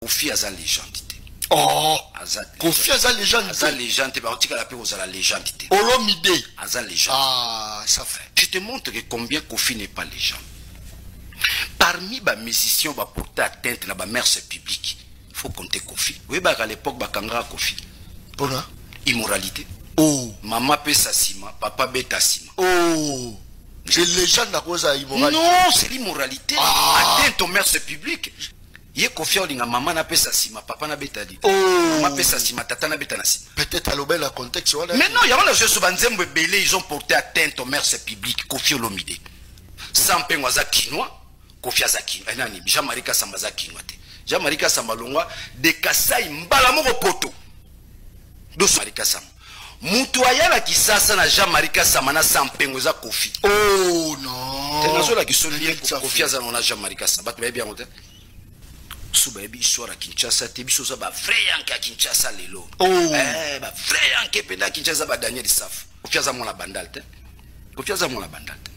Kofi aza légende. Oh, Kofi aza légende. Aza légende, la paix aux la légende. Olomide. Aza légende. Ah, ça fait. Je te montre que combien Kofi n'est pas légende. Parmi les musiciens qui portent atteinte à la mère publique, il faut compter Kofi. Oui, à l'époque, Bakanga Kofi. Pourquoi? Immoralité. Oh. Maman peut s'assima, papa bête sima. Oh. C'est légende à cause de l'immoralité. Non, c'est l'immoralité. Atteinte aux mères publiques. Yé Kofi Olinga, maman n'a pas s'assima, papa n'a bête dit. Oh. Maman peut s'assima, tata n'a bête sima. Peut-être à l'obel à contexte. Mais non, il y a un jeu sur Banzembe Belé, ils ont porté atteinte aux mères publiques. Kofi Olomide. Sans pengoza quinoa. Kofi Azaki, nani, Jean-Marie Samba Kinoa. Jean-Marie Samba Longwa, de Kasai Mbalamo Poto. Dos Marie Samba. Mutuaya la kisasa na Jean-Marie Samba na Sampengoza Kofi. Oh non. T'es dans la question liée Kofi Azana na Jean-Marie Samba. Tu m'as bien monté. Souba ebi histoire à Kinshasa, te biso za ba vrai anke à Kinshasa lelo. Oh. Ba vrai anke penda Kinshasa ba Daniel Saf. Kofi Azana la bandal te. Kofi Azana la bandal te.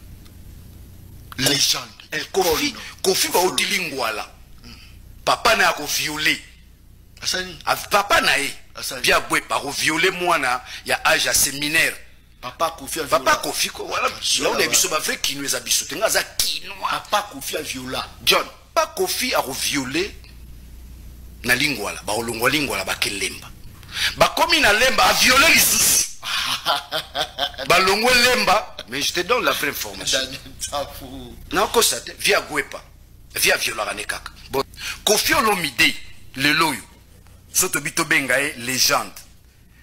Légende. Kofi va au Tilingwala. Papa n'a pas violé. Papa n'a pas bien boué par violer moi na ya âge à séminaire. Papa Kofi a violé. Papa Kofi voilà. Là on est biso ba vrai qui nous a biso. Tenga za kinoa. Papa Kofi a violé. John, papa Kofi a violé na lingwala. Ba olongwa lingwala ba kelemba. Ba komi na lemba a violé lisusu. Ba longwe lemba. Mais je te donne la vraie information. Non, que ça, via Gwepa, via Violarané Kaka. Bon, Kofi Olomide, le loyo, Sotobito Bengae, légende.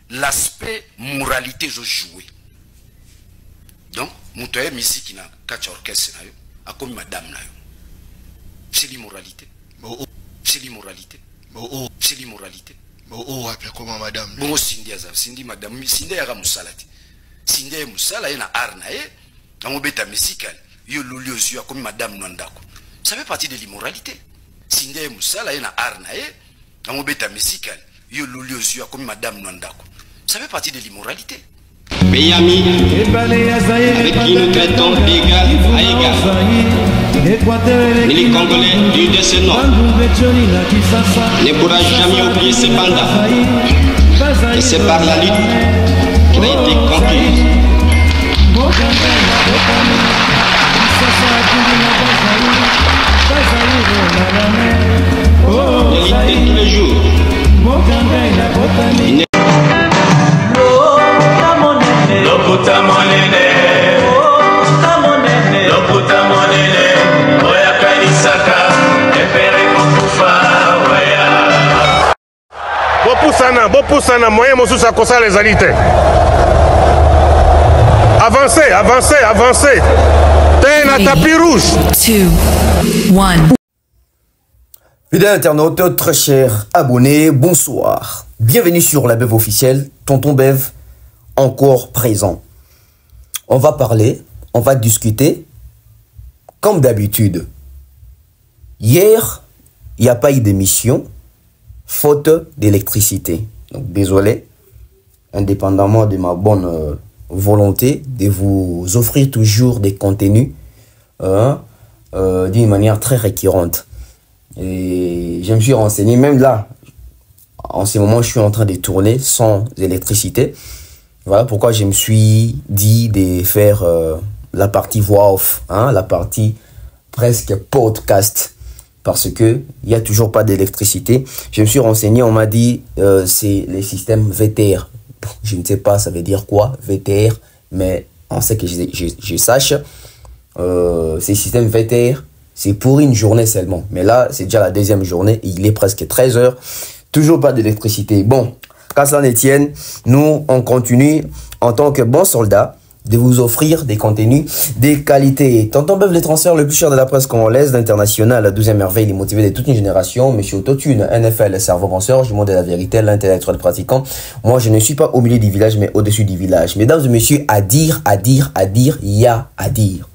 L'aspect moralité, je joué. Donc, Moutoye musique qui n'a qu'à orchestre, a comme madame. C'est l'immoralité. C'est l'immoralité. C'est l'immoralité. Oh, après comment madame? Bon, Cindy Azab, Cindy madame, Cindy Aga Moussalati. Cindy Moussala, il y a arna, dans mon bêta musical, il y a l'oliosio comme madame Nwandako. Ça fait partie de l'immoralité. Cindy Moussala, il y a arna, dans mon bêta musical, il y a l'oliosio comme madame Nwandako. Ça fait partie de l'immoralité. Pays amis, avec qui nous traitons d'égal à égal. Mais les Congolais du décennant ne pourra jamais oublier ces bandas. Et c'est par la lutte qu'il a été conquis. De lutter tous les jours. Bopusana, moyen mosus à cosa les alités. Avancez, avancez, avancez. T'es un tapis rouge. 2, 1. Fidèles internautes, très chers abonnés, bonsoir. Bienvenue sur la Bev officielle, Tonton Bev, encore présent. On va parler, on va discuter, comme d'habitude. Hier, il n'y a pas eu d'émission, faute d'électricité. Donc désolé, indépendamment de ma bonne volonté de vous offrir toujours des contenus d'une manière très récurrente. Et je me suis renseigné, même là, en ce moment, je suis en train de tourner sans électricité. Voilà pourquoi je me suis dit de faire la partie voix off, la partie presque podcast. Parce que il n'y a toujours pas d'électricité. Je me suis renseigné, on m'a dit c'est les systèmes VTR. Je ne sais pas ça veut dire quoi, VTR, mais on sait que je sache. Ces systèmes VTR, c'est pour une journée seulement. Mais là, c'est déjà la deuxième journée, il est presque 13 h. Toujours pas d'électricité. Bon, qu'à ça ne tienne, nous, on continue en tant que bons soldats de vous offrir des contenus de qualité. Tonton Bev, les transferts le plus cher de la presse congolaise, l'international, la 12e merveille, les motivés de toute une génération, Monsieur Autotune, NFL, cerveau penseur, du monde de la vérité, l'intellectuel pratiquant. Moi, je ne suis pas au milieu du village, mais au-dessus du village. Mesdames et messieurs, à dire, il y a à dire.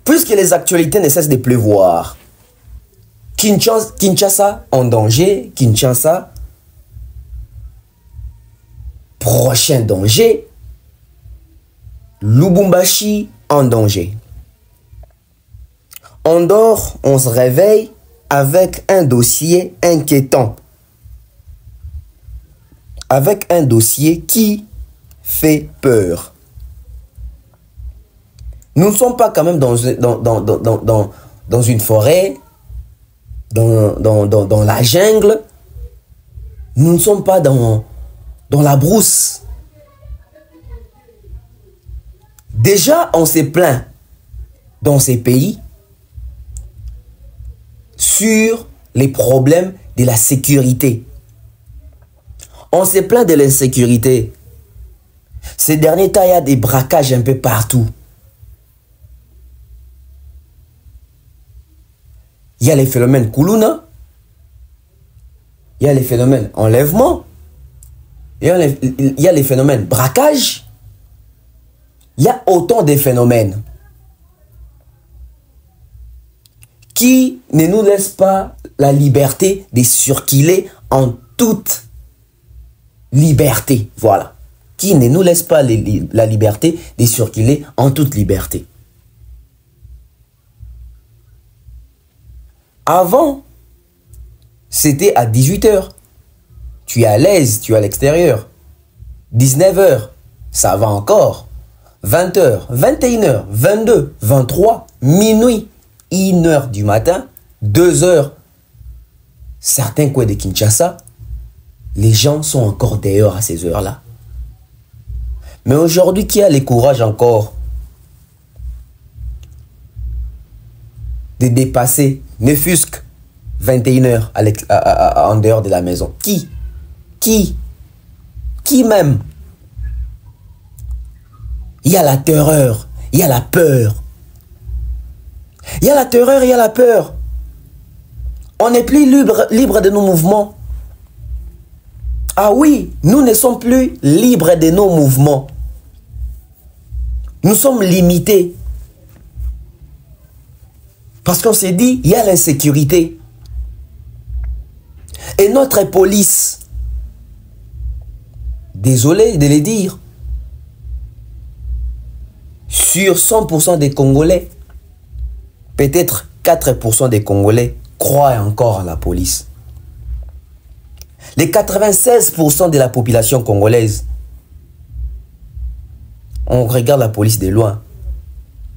Puisque les actualités ne cessent de pleuvoir, Kinshasa en danger, Kinshasa, prochain danger, Lubumbashi en danger. On dort, on se réveille, avec un dossier inquiétant. Avec un dossier qui fait peur. Nous ne sommes pas quand même dans une forêt, dans la jungle. Nous ne sommes pas dans la brousse. Déjà, on s'est plaint dans ces pays sur les problèmes de la sécurité. On s'est plaint de l'insécurité. Ces derniers temps, il y a des braquages un peu partout. Il y a les phénomènes Koulouna, il y a les phénomènes enlèvement, il y a les phénomènes braquage. Il y a autant de phénomènes qui ne nous laissent pas la liberté de circuler en toute liberté. Voilà. Qui ne nous laisse pas la liberté de circuler en toute liberté. Avant, c'était à 18 h. Tu es à l'aise, tu es à l'extérieur. 19 h, ça va encore. 20 h, 21 h, 22, 23, minuit, 1 h du matin, 2 h. Certains coins de Kinshasa, les gens sont encore dehors à ces heures-là. Mais aujourd'hui, qui a le courage encore de dépasser, ne fût-ce que 21 h en dehors de la maison? Qui même? Il y a la terreur, il y a la peur. Il y a la terreur, il y a la peur. On n'est plus libre de nos mouvements. Ah oui, nous ne sommes plus libres de nos mouvements. Nous sommes limités. Parce qu'on s'est dit, il y a l'insécurité. Et notre police, désolé de le dire, sur 100% des Congolais, peut-être 4% des Congolais croient encore à la police. Les 96% de la population congolaise, on regarde la police de loin.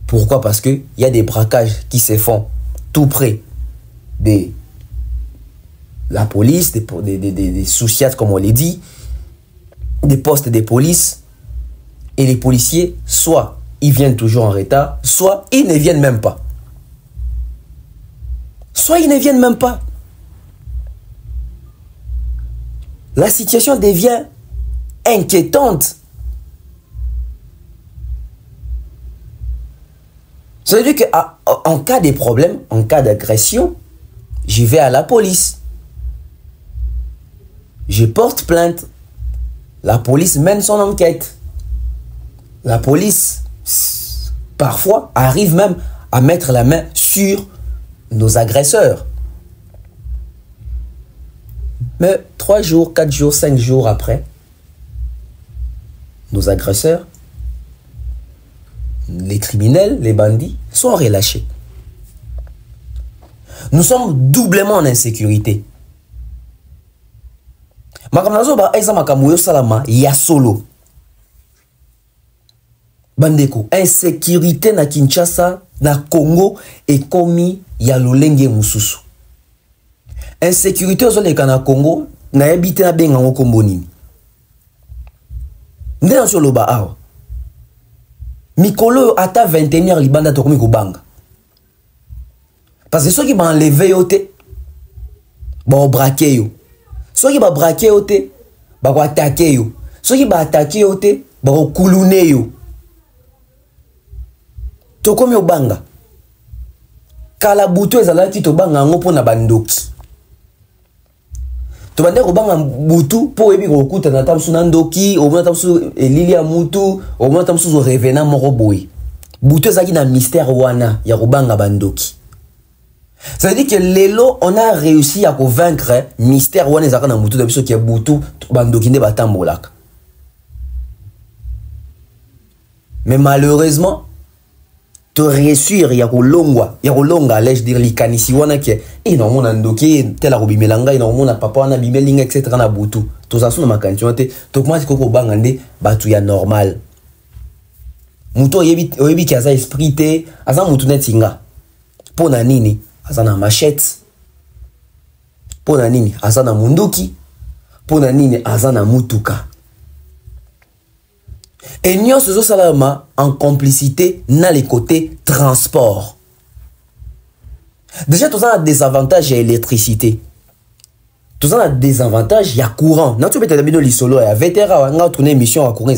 Pourquoi? Parce qu'il y a des braquages qui se font tout près de la police, des sous-siats, comme on l'a dit, des postes de police. Et les policiers, soit ils viennent toujours en retard, soit ils ne viennent même pas. Soit ils ne viennent même pas. La situation devient inquiétante. Ça veut dire qu'en cas de problème, en cas d'agression, je vais à la police. Je porte plainte. La police mène son enquête. La police, parfois, arrive même à mettre la main sur nos agresseurs. Mais 3 jours, 4 jours, 5 jours après, nos agresseurs, les criminels, les bandits, sont relâchés. Nous sommes doublement en insécurité. Bandeko, insécurité na Kinshasa, na Congo, et komi ya lolenge mususu. Insécurité ozoleka na Congo, na ebite na benga ngo kombo nini. Ndena so loba awa. Mikolo ata 21h libanda tokomi kobanga. Parce que ceux qui ba enlever yo te, ba braquer yo. Ceux qui ba braquer yo te, ba ko attaquer yo. Ceux qui ba attaquer yo te, ba ko kulune yo. Tokomi obanga. Kala butu ezalaki tobanga ngo pona bandoki. Tobande kobanga butu po ebi kokuta na tamsu na ndoki, o mona tamsu elili ya mutu, o mona tamsu zo revena moko boy. Butu ezaki na mystère wana ya kobanga bandoki. Ça veut dire que lelo on a réussi à convaincre mystère wana ezaka na mutu da biso ki butu bandoki nde batambolaka. Mais malheureusement te réussir ya kolongwa allais dire likanisi wana ke non mona ndoki tela robimelanga non mona papa wana bimelinga etc na butu to ça sona makanisi te to comment ko bangande batu ya normal muto oyebi ki aza esprit te aza mutu netinga pona nini aza na machette pona nini aza na munduki pona nini aza na mutuka. Et nous sommes en complicité dans les côtés transport. Déjà, tout ça a des avantages à l'électricité. Tout ça a des avantages, il y a courant. Nous sommes dans le solo, il y a vétéran, on a tourné une émission à courant.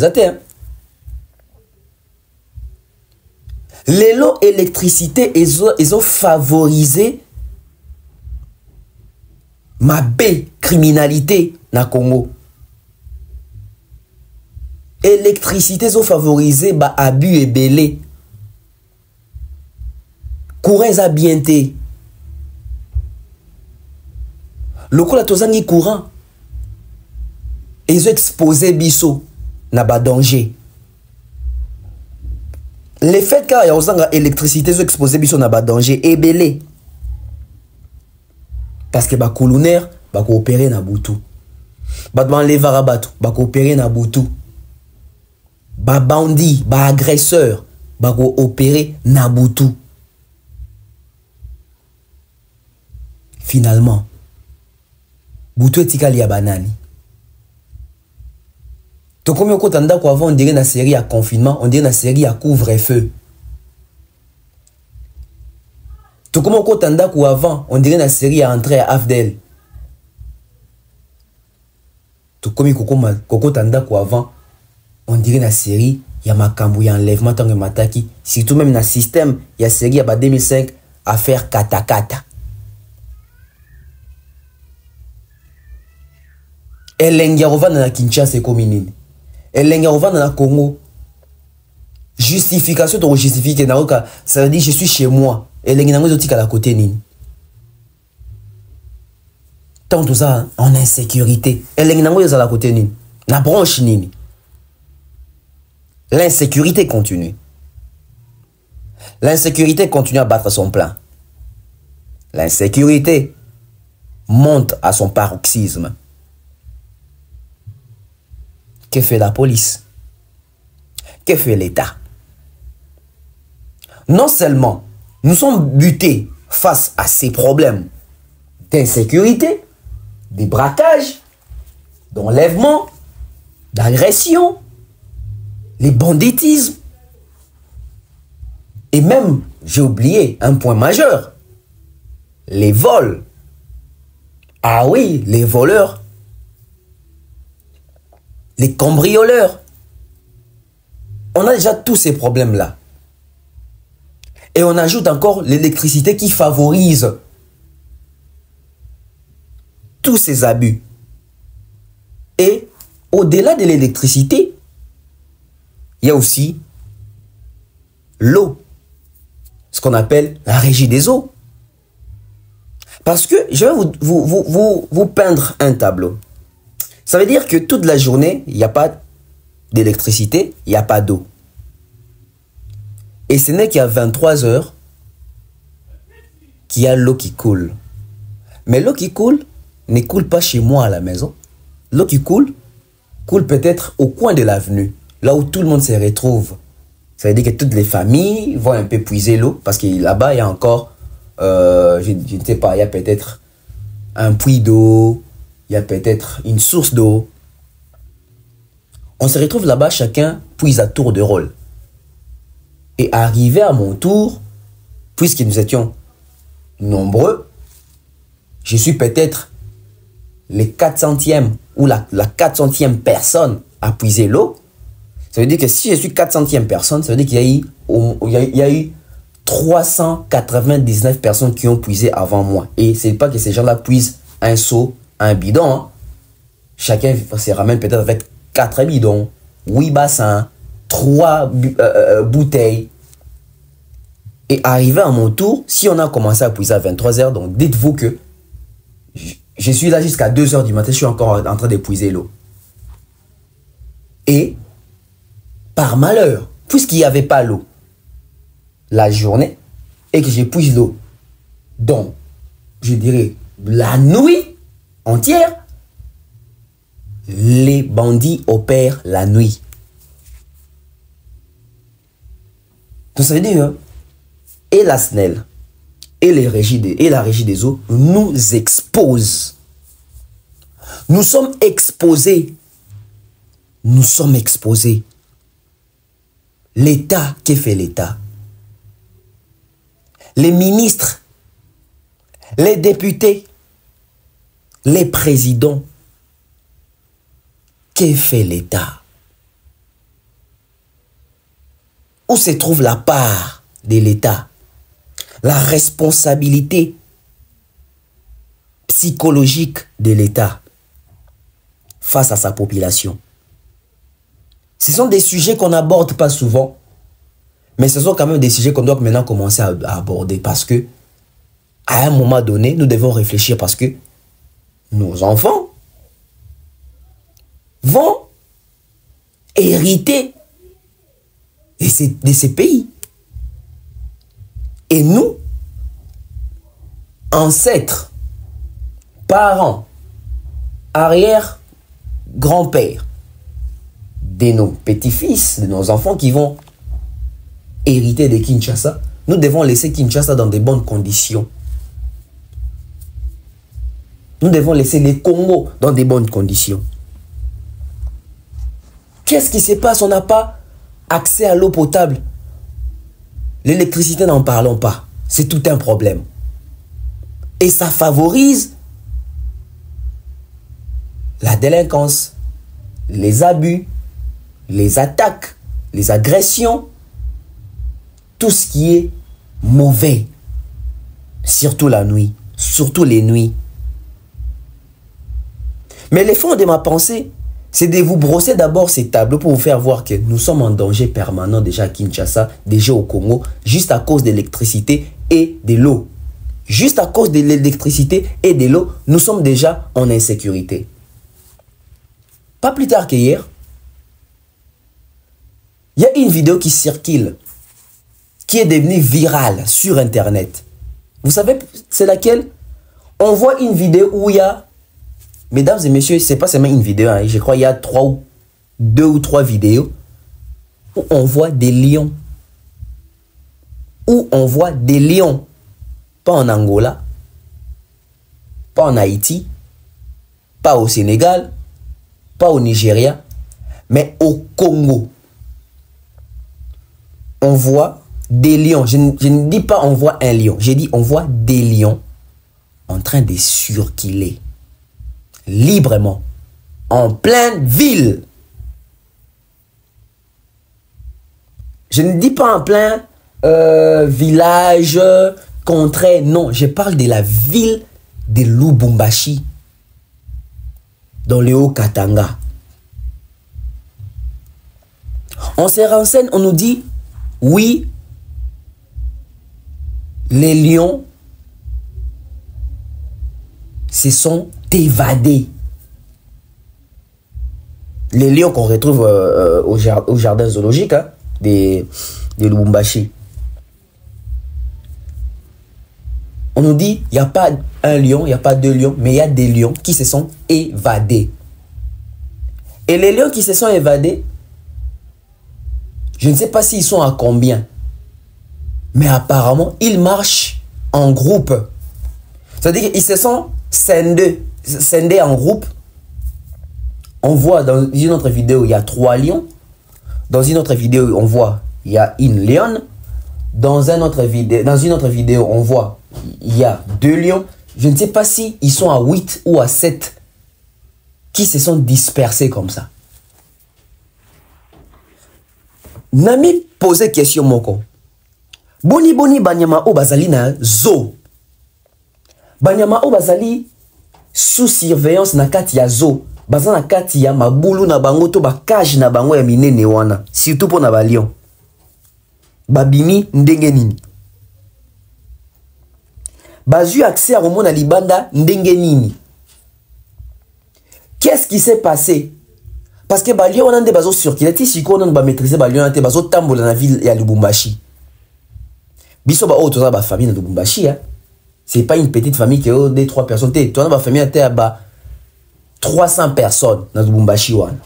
L'élo électricité, ils ont favorisé ma criminalité na Congo. Électricité sont favorisé ba abus et belé. Courant a bien été. Le coup la tozangi courant. Ils ont exposé biso na ba danger. Le fait qu'il y a osanga électricité ils ont exposé biso na ba danger et belé. Parce que ba colonaire ba coopérer na butu. Ba enlever bato ba coopérer na butu. Ba bandit, ba agresseur, ba ko opérer Nabutu. Finalement, Butu etikali ya banani. To komi okotanda ko avant on dirait na série à confinement, on dirait na série à couvre-feu. To komi okotanda ko avant, on dirait na série à entrée à Afdel. To komi kokotanda ko avant, on dirait la série il y a makambu ya enlèvement tangue mataki surtout même na système il y a série ya 2005 affaire katakata elengi rovana na Kinshasa commune elengi rovana na Congo justification to justifier na oka ça veut dire je suis chez moi elengi nango zotika la côté nini tant tout ça en insécurité elengi nango yoza la côté nini na branche nini. L'insécurité continue. L'insécurité continue à battre son plein. L'insécurité monte à son paroxysme. Que fait la police? Que fait l'État? Non seulement nous sommes butés face à ces problèmes d'insécurité, de braquage, d'enlèvement, d'agression, les banditismes. Et même, j'ai oublié un point majeur. Les vols. Ah oui, les voleurs. Les cambrioleurs. On a déjà tous ces problèmes-là. Et on ajoute encore l'électricité qui favorise tous ces abus. Et au-delà de l'électricité, il y a aussi l'eau, ce qu'on appelle la régie des eaux. Parce que je vais vous peindre un tableau. Ça veut dire que toute la journée, il n'y a pas d'électricité, il n'y a pas d'eau. Et ce n'est qu'à 23 heures qu'il y a l'eau qui coule. Mais l'eau qui coule ne coule pas chez moi à la maison. L'eau qui coule peut-être au coin de l'avenue. Là où tout le monde se retrouve. Ça veut dire que toutes les familles vont un peu puiser l'eau. Parce que là-bas, il y a encore, je ne sais pas, il y a peut-être un puits d'eau. Il y a peut-être une source d'eau. On se retrouve là-bas, chacun puise à tour de rôle. Et arrivé à mon tour, puisque nous étions nombreux, je suis peut-être les 400e ou la 400e personne à puiser l'eau. Ça veut dire que si je suis 400e personne, ça veut dire qu'il y a eu 399 personnes qui ont puisé avant moi. Et c'est pas que ces gens-là puisent un seau, un bidon. Hein. Chacun se ramène peut-être avec 4 bidons, 8 bassins, 3 bouteilles. Et arrivé à mon tour, si on a commencé à puiser à 23 h, donc dites-vous que je suis là jusqu'à 2 h du matin, je suis encore en train d'épuiser l'eau. Et par malheur, puisqu'il n'y avait pas l'eau, la journée et que j'épuise l'eau dans, je dirais, la nuit entière, les bandits opèrent la nuit. Donc ça veut dire, hein, et la SNEL et la régie des eaux nous exposent. Nous sommes exposés. Nous sommes exposés. L'État, qu'est fait l'État? Les ministres, les députés, les présidents, qu'est fait l'État? Où se trouve la part de l'État? La responsabilité psychologique de l'État face à sa population. Ce sont des sujets qu'on n'aborde pas souvent, mais ce sont quand même des sujets qu'on doit maintenant commencer à aborder parce que, à un moment donné, nous devons réfléchir parce que nos enfants vont hériter de ces pays. Et nous, ancêtres, parents, arrière-grands-pères, de nos petits-fils, de nos enfants qui vont hériter de Kinshasa, nous devons laisser Kinshasa dans de bonnes conditions. Nous devons laisser les Congo dans de bonnes conditions. Qu'est-ce qui se passe? On n'a pas accès à l'eau potable. L'électricité, n'en parlons pas. C'est tout un problème. Et ça favorise la délinquance, les abus, les attaques, les agressions, tout ce qui est mauvais. Surtout la nuit, surtout les nuits. Mais le fond de ma pensée, c'est de vous brosser d'abord ces tableaux pour vous faire voir que nous sommes en danger permanent déjà à Kinshasa, déjà au Congo, juste à cause de l'électricité et de l'eau. Juste à cause de l'électricité et de l'eau, nous sommes déjà en insécurité. Pas plus tard qu'hier, il y a une vidéo qui circule, qui est devenue virale sur Internet. Vous savez, c'est laquelle? On voit une vidéo où il y a, mesdames et messieurs, c'est pas seulement une vidéo, hein, je crois qu'il y a 2 ou 3 vidéos où on voit des lions. Où on voit des lions. Pas en Angola, pas en Haïti, pas au Sénégal, pas au Nigeria, mais au Congo. On voit des lions. Je ne dis pas on voit un lion. J'ai dit on voit des lions en train de circuler librement en pleine ville. Je ne dis pas en plein village, contrée. Non, je parle de la ville de Lubumbashi, dans le Haut-Katanga. On se renseigne, on nous dit, oui, les lions se sont évadés. Les lions qu'on retrouve au jardin zoologique, hein, de Lubumbashi. On nous dit, il n'y a pas un lion, il n'y a pas 2 lions, mais il y a des lions qui se sont évadés. Et les lions qui se sont évadés, je ne sais pas s'ils sont à combien, mais apparemment, ils marchent en groupe. C'est-à-dire qu'ils se sont scindés en groupe. On voit dans une autre vidéo, il y a 3 lions. Dans une autre vidéo, on voit, il y a une lionne. Dans une autre vidéo, on voit, il y a 2 lions. Je ne sais pas si ils sont à 8 ou à 7 qui se sont dispersés comme ça. Nami posé question moko. Boni banyama o bazali na zo. Banyama o bazali sous surveillance na kati ya zo. Baza na kati ya mabulu na bango to ba cage na bango ya minene wana. Surtout pour na ba lion. Babimi ndenge nini. Bazu accès à romona libanda ndenge nini. Qu'est-ce qui s'est passé? Parce que les lions ont des bateaux circulés, si on a maîtrisé les lions, ont des bateaux tambour dans la ville de Lubumbashi. Biso ba oh toza ba famille na Lubumbashi hein. C'est pas une petite famille qui a 2-3 personnes. Tu as ba famille à ba 300 personnes dans Lubumbashi wana.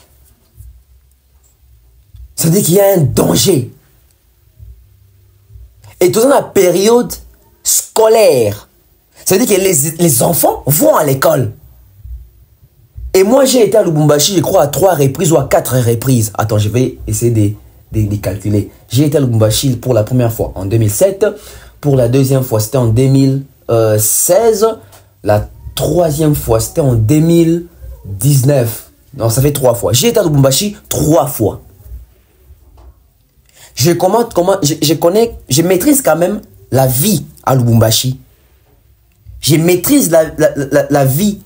Ça veut dire qu'il y a un danger. Et tout dans la période scolaire. Ça veut dire que les enfants vont à l'école. Et moi, j'ai été à Lubumbashi, je crois, à 3 reprises ou à 4 reprises. Attends, je vais essayer de calculer. J'ai été à Lubumbashi pour la première fois en 2007. Pour la deuxième fois, c'était en 2016. La troisième fois, c'était en 2019. Non, ça fait 3 fois. J'ai été à Lubumbashi 3 fois. Je maîtrise quand même la vie à Lubumbashi. Je maîtrise la vie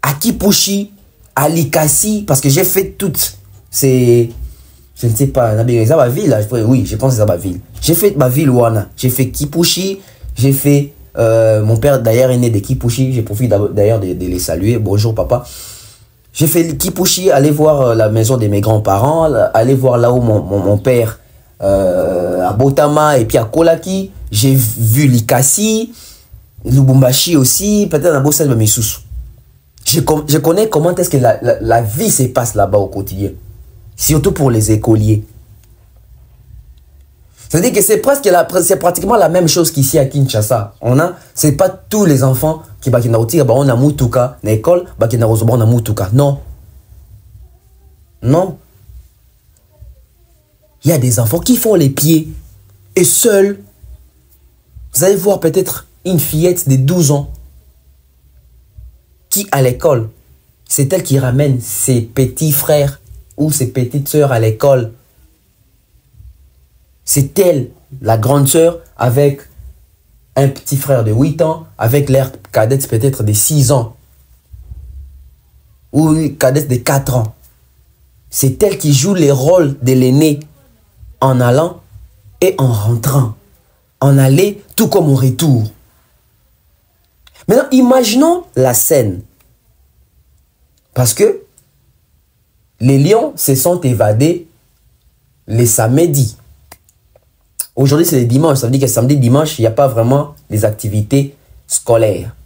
à Kipushi, à Likasi, parce que j'ai fait toutes ces... Je ne sais pas, c'est ma ville là. Oui, je pense que c'est ma ville. J'ai fait ma ville Wana. J'ai fait Kipushi, j'ai fait... mon père d'ailleurs est né de Kipushi, je profite d'ailleurs de les saluer. Bonjour papa. J'ai fait Kipushi, aller voir la maison de mes grands-parents, aller voir là où mon père... à Botama et puis à Kolaki. J'ai vu Likasi, Lubumbashi aussi, peut-être à Bossel Misusu. Je connais comment est-ce que la vie se passe là-bas au quotidien. Surtout pour les écoliers. C'est-à-dire que c'est pratiquement la même chose qu'ici à Kinshasa. C'est pas tous les enfants qui on a mutuka na école, on a mutuka. Non. Non. Il y a des enfants qui font les pieds et seuls. Vous allez voir peut-être une fillette de 12 ans qui à l'école, c'est elle qui ramène ses petits frères ou ses petites sœurs à l'école. C'est elle, la grande sœur, avec un petit frère de 8 ans, avec l'air cadette peut-être de 6 ans ou cadette de 4 ans. C'est elle qui joue les rôles de l'aîné. En allant et en rentrant. En aller tout comme au retour. Maintenant, imaginons la scène. Parce que les lions se sont évadés les samedis. Aujourd'hui, c'est le dimanche. Ça veut dire que samedi, dimanche, il n'y a pas vraiment des activités scolaires.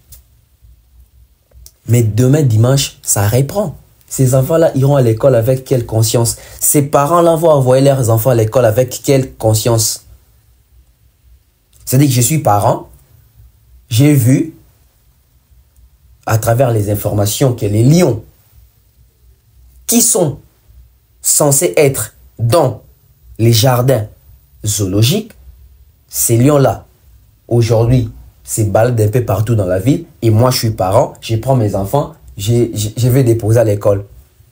Mais demain, dimanche, ça reprend. Ces enfants-là iront à l'école avec quelle conscience? Ces parents-là vont envoyer leurs enfants à l'école avec quelle conscience? C'est-à-dire que je suis parent, j'ai vu, à travers les informations, que les lions qui sont censés être dans les jardins zoologiques, ces lions-là, aujourd'hui, se baladent un peu partout dans la ville, et moi je suis parent, je prends mes enfants, je vais déposer à l'école.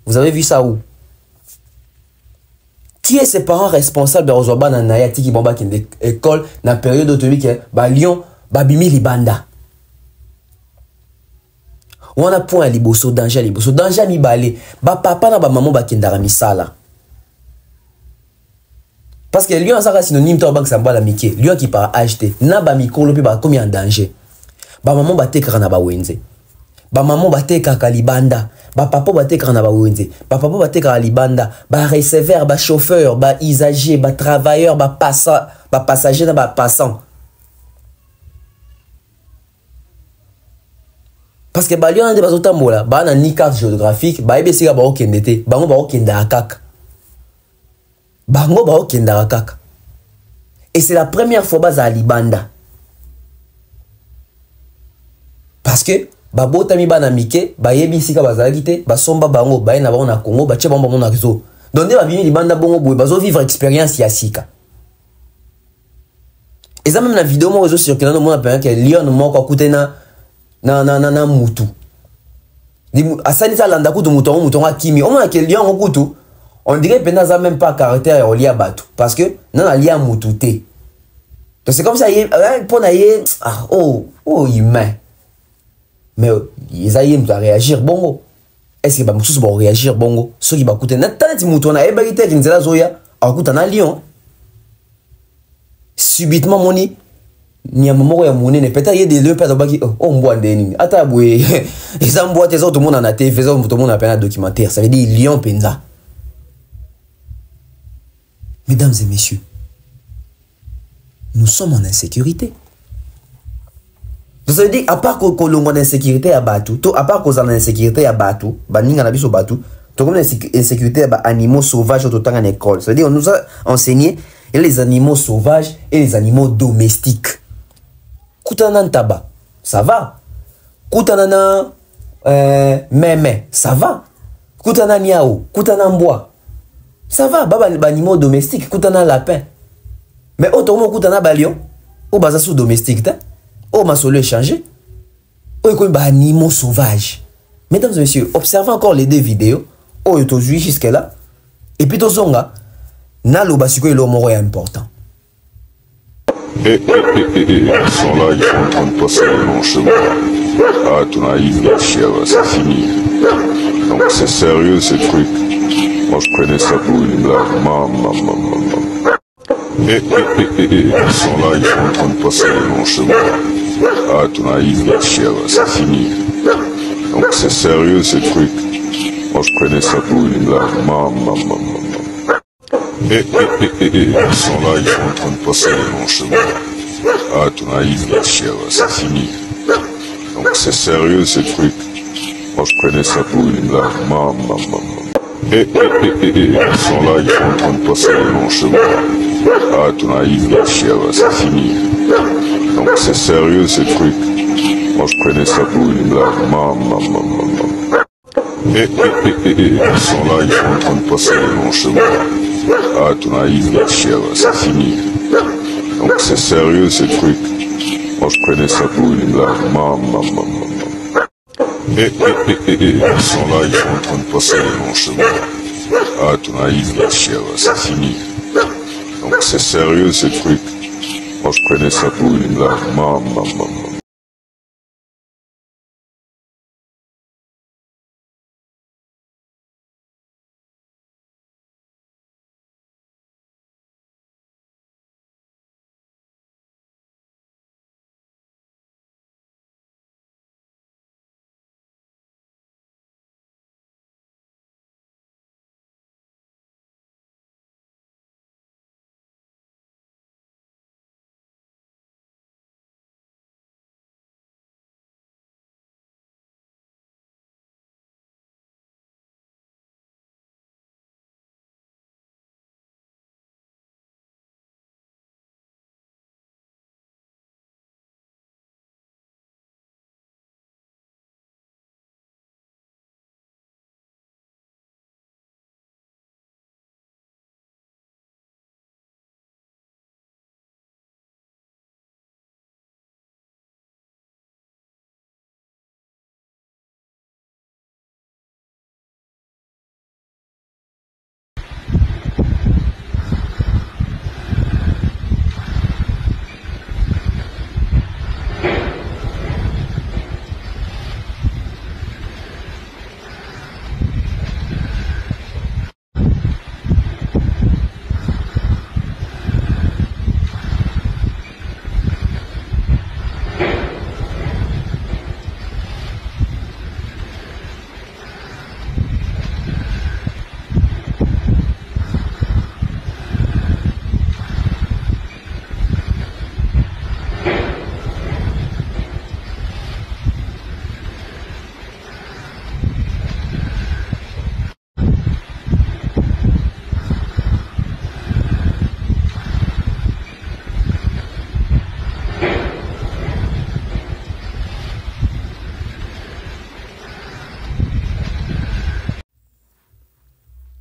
Vous avez vu ça où? Qui est ses parents responsables de Rozoba na Nayati qui bomba qui école na période d'autonomie que ba Lyon ba bimi libanda. On a point liboso danger mi balé. Ba papa na ba maman ba kindara misala. Parce que Lyon ça synonyme to bank samba la mike. Lyon qui par acheter na ba mikolo pe ba komi en danger. Ba maman ba tekara na ba wenze. Ba maman ba tekaka libanda. Ba papa ba tekara na ba wenze. Ba papa ba tekara libanda. Ba receveur, ba chauffeur, ba usager, ba travailleur, ba passager na ba passant. Parce que ba Lyon ande ba zotambola, ba na ni carte géographique, ba ebesika ba okende te, bango ba okenda akaka. Bango ba okenda akaka. Et c'est la première fois ba za libanda. Parce que babota mi bana mike ba yebi sika bazalaki te ba somba bango ba na bango na Congo ba tche bango na réseau. Donc ba bimi libanda bongo boy bazo vivre expérience ya sika. Et ça même la vidéo mo réseau sur que na mona pe que Lyon moko akutena na mutu. Di asani sa landa kutu mutu akimi. On a que Lyon okutu. On dirait que ça même pas caractère lié à batu parce que non a lié à mutu te. Donc c'est comme ça pour na humain. Mais ils aiment réagir bongo. Est-ce que bah mususu ba réagir bongo? Ceux qui ba kuté na tanati mutu na eba ite kinzela zoya akuta na Lyon. Subitement moni ni amamo ya monene peut-être y a des deux pères baki oh mbwande nini ata bwe ils amboite les autres monde na TV les autres monde na peine documentaire ça veut dire Lyon penza. Mesdames et messieurs, nous sommes en insécurité. Donc ça veut dire, à part qu'on ait en insécurité à Batou, à part qu'on ait en insécurité à Batou, Baninga n'a pas Batou, comme l'insécurité à animaux sauvages au temps en école. Ça veut dire, on nous a enseigné les animaux sauvages et les animaux domestiques. Koutanan tabac, ça va. Koutanana mémé, ça va. Koutana miao, koutana bois, ça va. Baba les animaux domestiques, koutana lapin. Mais autrement koutana balion, ou basa sous domestique, oh ma solo échangé. Oh il y a animaux sauvages. Mesdames et messieurs, observez encore les deux vidéos. Oh il y a jusqu'à là. Et puis tout zonga, na lo basiko il est important. Ils sont là, ils sont en train de passer le long chemin. Ah, ton naïf, c'est fini. Donc c'est sérieux ce truc. Moi je prenais ça pour une blague. Ils sont là, ils sont en train de passer le long chemin. Ah, ton naïf, c'est fini. Donc c'est sérieux ce truc. Moi je prenais ça pour une blague. Ils sont là, ils sont en train de passer le long chemin. Ah, ton naïf, c'est fini. Donc c'est sérieux ce truc. Moi je prenais ça pour une blague. Ils sont là, ils sont en train de passer le long chemin. Ah, ton naïf, c'est fini. Donc c'est sérieux ce truc. Moi je prenais ça pour une blague. Ils sont là, ils sont en train de passer le long chemin. Ah, ton naïf, c'est fini. Donc c'est sérieux ce truc. Moi je prenais ça pour une blague. Ils sont là, ils sont en train de passer le long chemin. Ah, ton naïf, c'est fini. Donc c'est sérieux ce truc. Moi je prenais ça pour une blague.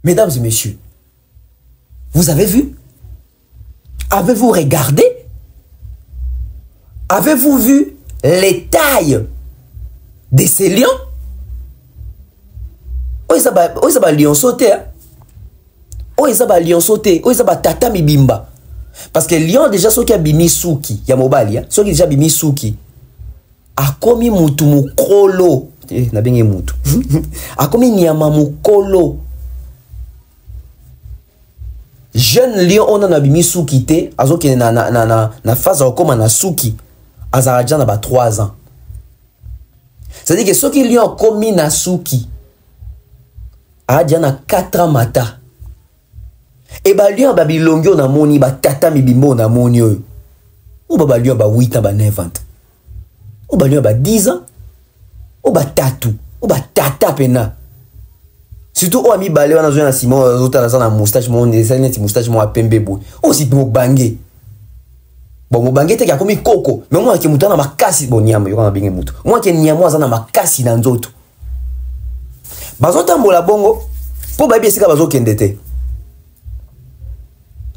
Mesdames et messieurs, vous avez vu? Avez-vous regardé? Avez-vous vu les tailles de ces lions? Oui, ça va lion sauter. Oui, ça va lion sauter. Oui, ça va tata mi bimba. Parce que lion déjà ceux qui a bimi souki, ya mobali, ceux qui déjà bimi souki, a komi mutu mukolo. Na bengi mutu. A komi nyama mukolo. Jeune lion on a bimi souki te, azo ki na phase comme na souki, azaraja na ba 3 ans. C'est-à-dire que ceux qui lion komi na souki, a déjà na 4 ans mata. Et bah lion babilongyo na moni ba tata mi bimbo na moni oyo. ou ba lion ba 8 ans ba 9 ans ou ba lion ba 10 ans ou ba tatu ou ba tata pena surtout o ami balé wana zo na Simon ozota na moustache mon net moustache mo pembe boy o si mo bangé bon mo bangé te ka komi koko mais moi ke mutana makasi bon nyama yo na binge mutu moi ke nyama za na makasi na nzoto bazota mbola bongo po ba bi esika bazo kendete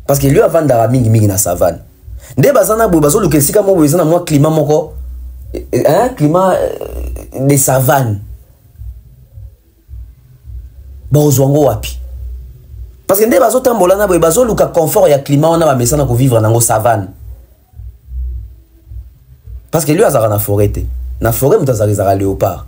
parce que lui avant d'ara mingi na savane nde bazana boy bazo luka esika mo bezana moi climat moko climat de savane bozwango wapi parce que nde bazota mbola na boy bazo luka confort ya climat wana ba mesana ko vivre nango savane parce que lui azara na forêt te na forêt mutazari zara léopard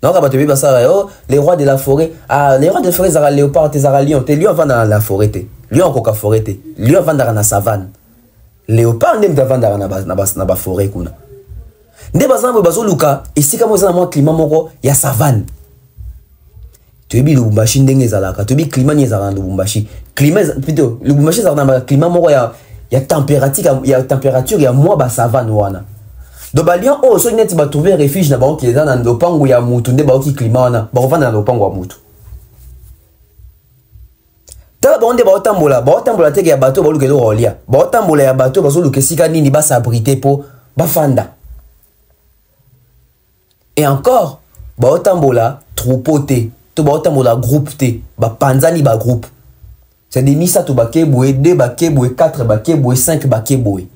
non quand tu ça oh les rois de la forêt les rois de la forêt zara léopard te zara lion te lion vanda dans la forêt te lion koka forêt te lion vanda dans la savane léopard ndem ta vanda na ba forêt kuna nde bazana bazo luka esika mo zana mo climat moko ya savane tu bi Lubumbashi ndenge zalaka tu bi climat ni zara Lubumbashi climat plutôt Lubumbashi zara na climat moko ya température ya moi ba savane wana do balion o so neti ba trouver refuge na ba ki na lopango ya mutu nde ba ki climat wana ba vanda na lopango ya mutu tala ba onde ba otambola teke ya bateau ba lukelo rolia ba otambola ya bateau ba zo lukesika nini ba s'abriter po ba fanda et encore ba otambola troupeau te to ba otambola groupe te ba panzani ba groupe c'est des misa to ba keboué 2 ba keboué 4 ba keboué 5 ba keboué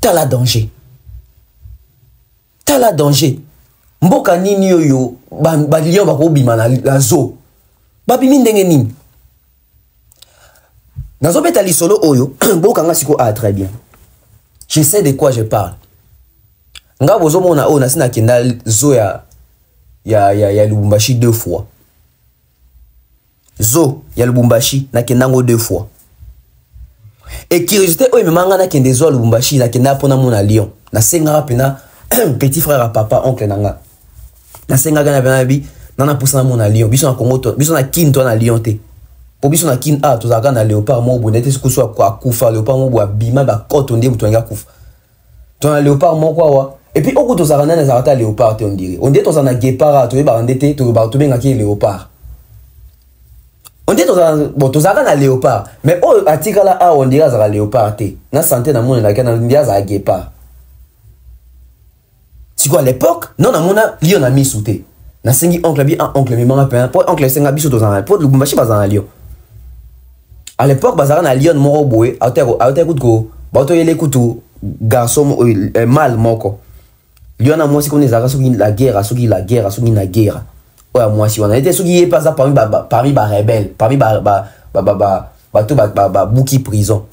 tala danger mboka nini yoyo ba lion ba ko bima na zo ba bimi ndenge nini nazo beta lisolo oyo mboka nga siko très bien je sais de quoi je parle nga bozo mona o na sina kenda zo ya Lubumbashi 2 fois zo ya Lubumbashi na kendango 2 fois et curiosité oyo memanga na kende zo Lubumbashi na kenda pona mona lion na senga pena petit frère à papa oncle nanga na senga gana bana bi nana poussa na mona lion biso na Congo to biso na kin to na lion te po biso na kin to zaka na léopard mo bonete ce que soit quoi kufa léopard mo boa bima ba koto ndé mutu nga kufa to na léopard mo kwa wa et puis oku to zaka na zaka léopard te on dirait to zana guépard to ba ndete to ba to benga ki léopard on dit to zaka na léopard mais o atika la on dirait zaka léopard te na santé na mona na kana ndia za guépard. C'est quoi à l'époque? Non, na lion na mi souté. Na sengi oncle bi oncle mi manga pen. Pour oncle senga biso to zana. Pour Lubumbashi bazana lion. À l'époque bazara na lion moro boé. Auteur ko ba to yele kutu garçon mal moko. Lion na moi si connait zara soki la guerre, soki la guerre. Oya moi si on a été soki est pas ça parmi ba rebelle, parmi ba bouki prison.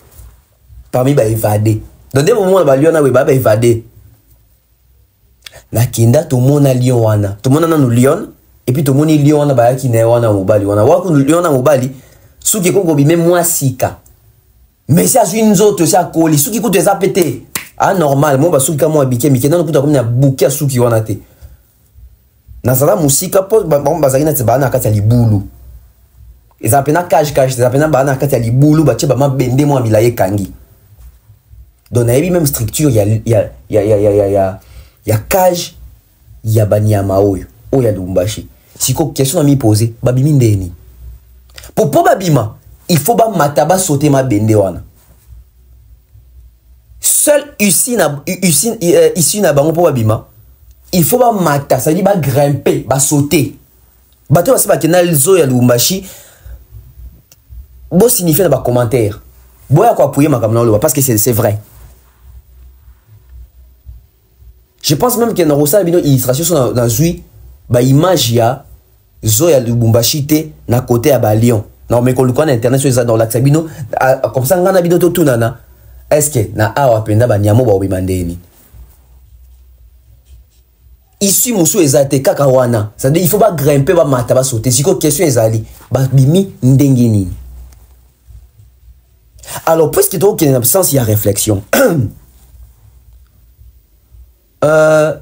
Parmi ba évadé. Dans des moments ba lion na we ba évadé. Na kinda to mona lion wana to mona na lion et puis to moni lion wana ba yaki na wana mobali wana wa ku lion na mobali suki kongo bi même moi sika mais ça une nzoto ça koli suki ku te za pété normal mo ba suki ka mo abike mike na kuta comme na bouquet suki wana te na sala musika po ba zaki na tsaba na kati ya libulu eza pena cage eza pena ba na kati ya libulu ba tsheba mabende mo amila ye kangi donc na yebi même structure ya cage ya banyama oyo ya Lubumbashi siko question na mi poser babimi ndeni popo babima il faut ba mataba sauter ma bende wana seul ici na bango po babima il faut ba mata ça dit ba grimper ba sauter bato basi ba kenal zo ya Lubumbashi bo signifier na ba commentaire boya ko appuyer makamna lo parce que c'est vrai. Je pense même que dans Rosa bino illustration dans zui ba image ya zo ya Lubumbashi te na côté ya ba lion. Non mais ko luka na internet sur dans l'axe bino comme ça ngana bino to tunana est-ce que na awa penda ba nyamo ba obimandeni. Ici musu ezate kaka wana. Ça dit il faut pas grimper ba mata ba sauter. Siko question ezali ba bimi ndenge nini. Alors puisque donc il y a une absence il y a réflexion.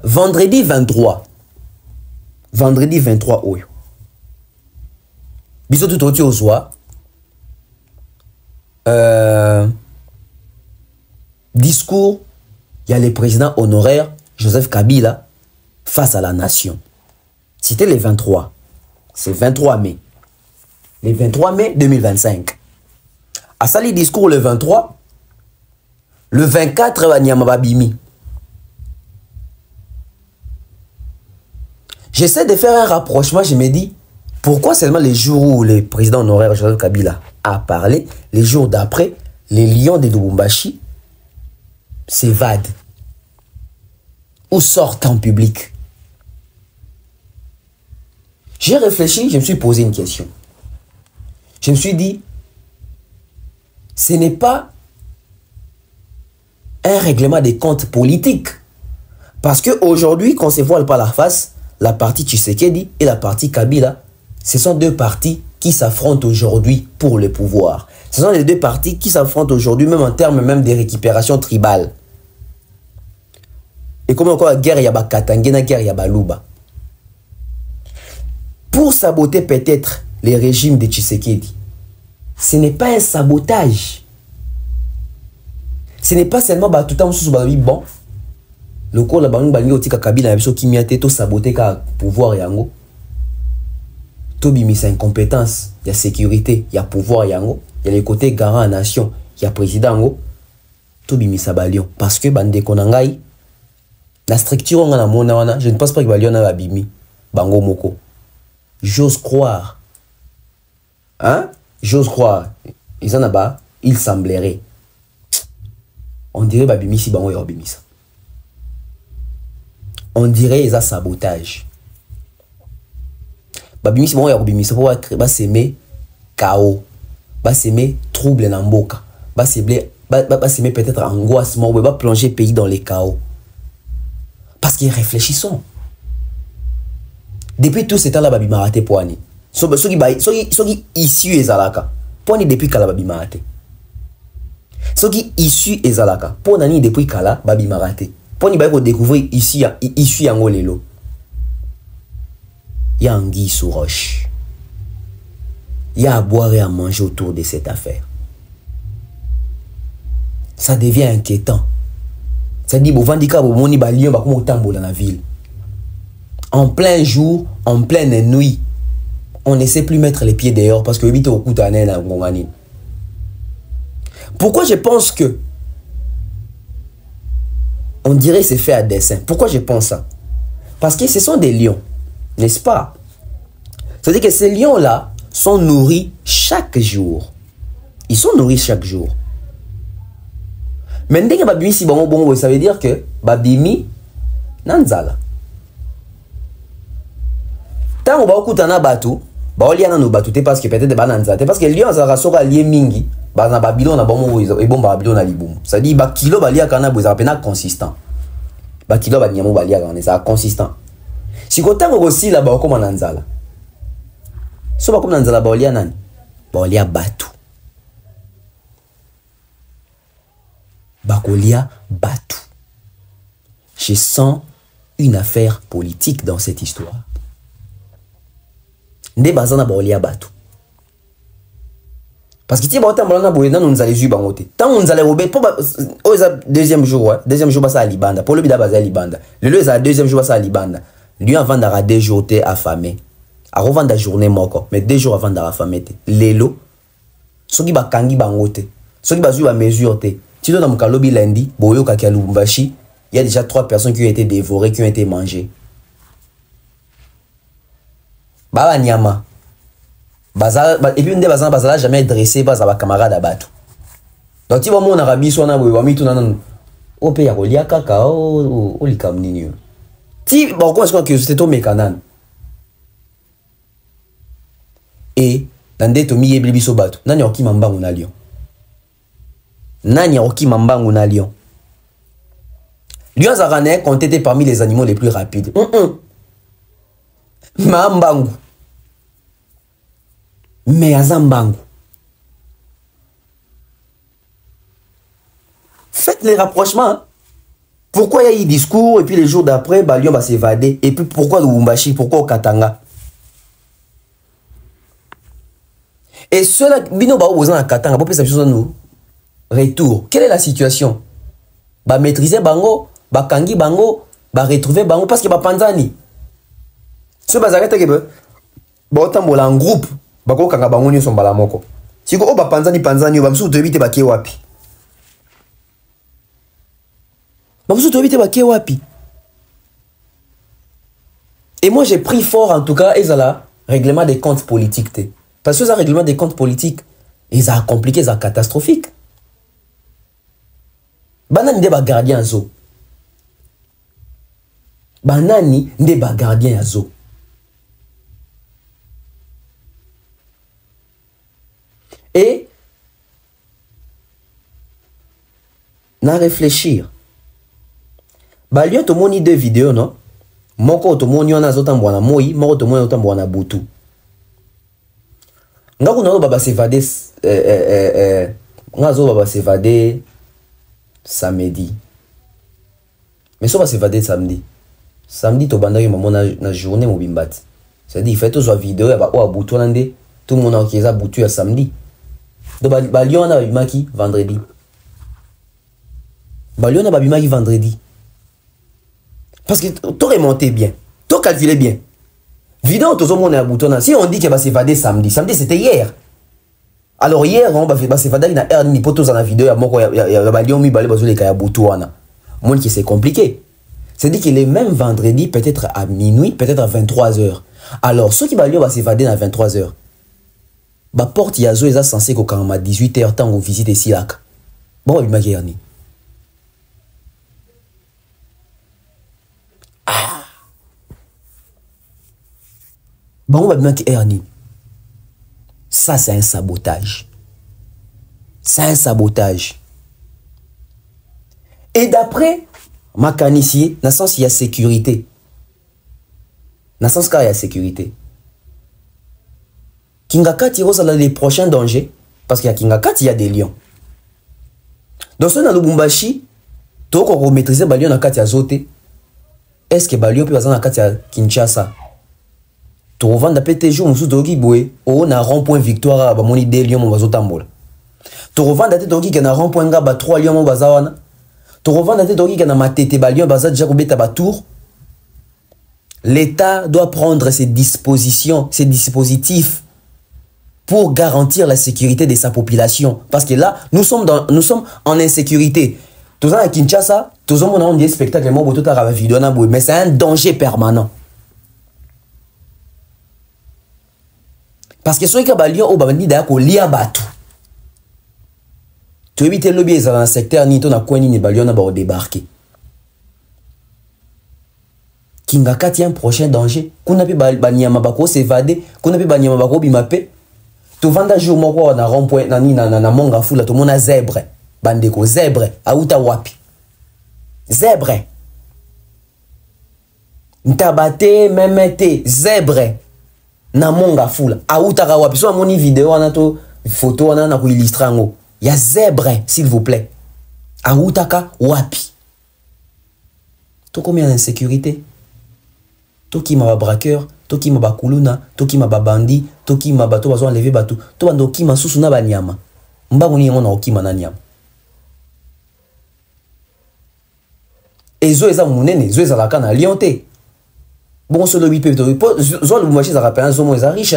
Vendredi 23 oyo biso tout oti ozwa discours, il y a le président honoraire Joseph Kabila face à la nation. C'était le 23. C'est 23 mai. Le 23 mai 2025. À ça, le discours le 23, le 24, Banyama Babimi. J'essaie de faire un rapprochement, je me dis, pourquoi seulement les jours où le président honoraire Joseph Kabila a parlé, les jours d'après, les lions de Lubumbashi s'évadent ou sortent en public? J'ai réfléchi, je me suis posé une question. Je me suis dit, ce n'est pas un règlement des comptes politiques. Parce qu'aujourd'hui, qu'on ne se voile pas la face, la partie Tshisekedi et la partie Kabila, ce sont deux partis qui s'affrontent aujourd'hui pour le pouvoir. Ce sont les deux partis qui s'affrontent aujourd'hui, même en termes même de récupération tribale. Et comme encore la guerre, il y a Katangé, la guerre, il y a Luba. Pour saboter peut-être les régimes de Tshisekedi, ce n'est pas un sabotage. Ce n'est pas seulement tout le temps bon. Le corps la banque bangi otika Kabila biso qui miate to saboter ka pouvoir yango. To bimisa incompétence, il y a sécurité, il y a pouvoir yango, il y a le côté garant à nation, il y a président yango. To bimisa balion parce que bande konangai la structure on a mona wana, je ne pense pas que balion na babimi bango moko. J'ose croire. Hein? J'ose croire. Ils en a bas, il semblerait. On dirait babimi si bango yobimisa. On dirait qu'ils ont sabotage. Babimi si bon yobimisa pour ba semer chaos, ba semer trouble na mboka, ba semer peut-être angoisse, ba plonger le pays dans les chaos. Parce qu'ils réfléchissons. Depuis tout ce temps-là, babi maraté poani. Soki issu ezalaka. Poani depuis kala babi maraté. Soki issu ezalaka. Ponani depuis kala babi maraté. Poani babi découvrir ici issu yango lelo. Il y a anguille sous roche. Il y a à boire et à manger autour de cette affaire. Ça devient inquiétant. Ça dit bon vandika bo moni ba lion ba comme tambo dans la ville. En plein jour, en pleine nuit, on ne sait plus mettre les pieds dehors parce que pourquoi je pense que on dirait que c'est fait à dessein? Pourquoi je pense ça? Parce que ce sont des lions, n'est-ce pas? C'est-à-dire que ces lions-là sont nourris chaque jour. Ils sont nourris chaque jour. Mais dès que babimi si bon, ça veut dire que babimi nanzala. Tant on va écouter un bateau, baolia na no bateau, parce que peut-être bananza, parce que lion ça rasoka lié mingi, na Babylone na bon et bon Babylone na libum. Ça dit ba kilo balia kana boza pena consistant. Ba kilo ba nyamo balia kana ça consistant. Si ko tango aussi là ba ko mananzala. So ba ko mananzala baolia nani? Baolia bateau. Bakolia bateau. Je sens une affaire politique dans cette histoire. Nde bazana baolia bateau. Parce que ti ba tambalana boye nan nous allait ju bangote. Tant on allait robé pour deuxième jour, deuxième jour basa libanda. Pour le bida basa libanda. Le za deuxième jour basa libanda. Lui avant d'ara deux jours té affamé. A revendre la journée moko, mais 2 jours avant d'ara affamé té. Lelo soki ba kangi bangote. Soki ba zu ba mesure té. Si dans le lobby lundi, boyo kaki à Lubumbashi, il y a déjà 3 personnes qui ont été dévorées, qui ont été mangées. Baba Nyama. Et puis, on n'a jamais dressé par sa camarade à battre. Donc, tu vas mon Arabie, soit on a mis tout dans au pays, il y a cacao, au likamnini. Si, bon, comment est-ce que c'est au mécanan? Et, dans des tomis et blibiso battu, n'a qui mamba ou n'a lion. Nani Roki Mambangu na lion. Lion Zarané comptait parmi les animaux les plus rapides. Mambangu. Mais Azambangu. Faites les rapprochements. Hein. Pourquoi il y a eu discours et puis les jours d'après, Lion va s'évader. Et puis pourquoi Lubumbashi, pourquoi Katanga? Et cela, Bino Bao Katanga, pour ça, nous. Retour. Quelle est la situation? ba maîtriser bango, ba kangi bango, ba retrouver bango parce que ba panzani. Ce bazarete ke ba otambola en groupe, ba ko kanga bango nyo sombala moko. Siko o ba panzani ba msu to ebite ba ke wapi. Ba msu to ebite ba ke wapi. Et moi j'ai pris fort en tout cas ezala règlement des comptes politiques te. Parce que ça règlement des comptes politiques, ils a compliqué, ça catastrophique. Banani nde ba gardien zo. Banani nde ba gardien zo. Et na réfléchir. Ba lion to moni deux vidéos non? Moko to moni ona zo tambwana moi, moko to moni tambwana butu. Nga kuna baba s'évader nga zo baba s'évader samedi. Mais so va s'évader samedi. Samedi to bandaki maman na journée mobimbati. C'est-à-dire il fait tout so vidéo ya ba o butu nande tout le monde a kiza butu ya samedi. Donc ba lion na bimaki vendredi. Ba lion na bimaki vendredi. Parce que tout remonté bien, tout calculé bien. Vidéo tout le monde a bouton. Si on dit qu'il va s'évader samedi, samedi c'était hier. Alors hier on va s'évader na heure ni poto za na vidéo ya moko ya ba lion mi balé bazole ka ya butuana. Mon qui c'est compliqué. C'est-à-dire qu'il est même vendredi peut-être à minuit, peut-être à 23h. Alors ceux qui ba lion va s'évader à 23h. Ba porte yazo eza censé ko quand à 18h temps on visite ici là. Bon bimaki yani. Bon, on va bien Ernie. Ça, c'est un sabotage. C'est un sabotage. Et d'après Makanissier, dans le sens il y a sécurité. Dans le sens qu'il y a sécurité. Kingakati, il y a les prochains dangers. Parce qu'il y a Kingakati, il y a des lions. Donc, si on a le Bumbashi, tu as maîtriser les lions dans Kati Azote. Est-ce que les lions peuvent être dans Kati Kinshasa? Tu revends d'après tes jours, on a rond-point victoire, on a des lions, on va tambola. Tu revends d'après tes jours, on a rond-point, on a 3 lions, on va tu revends d'après tes jours, on a matete, on va déjà couper ta tour. L'État doit prendre ses dispositions, ses dispositifs pour garantir la sécurité de sa population. Parce que là, nous sommes en insécurité. Tout ça à Kinshasa, tout ça, on a des spectacles, mais c'est un danger permanent. Parce que ceux qui ont lion au bandi d'ailleurs lia batu. Tu évites le lobby dans le secteur ni ton akoni ni balion na ba débarquer. Kingaka tient un prochain danger. Kuna pe banyama bako s'évader, kuna pe banyama bako bimape. Tu vanda jour moko na rond-point na monga fula to mona zèbre. Bandeko zèbre auta wapi. Zèbre. Ntabate memete zèbre. Na monga fula autaka wapi so amoni vidéo wana to photo wana na ko illustrer ngo ya zèbre s'il vous plaît autaka wapi to combien d'insécurité to ki ma braqueur to ki ma kuluna to ki ma bandi to ki ma bato bazo enlever bato to bando ki ma susu na banyama mbango ni ngo na okima na nyama ezo eza munene zo eza la kana lionté. Bon, sur le 8 p. Zol ou machin, ça rappelle un zomo riche.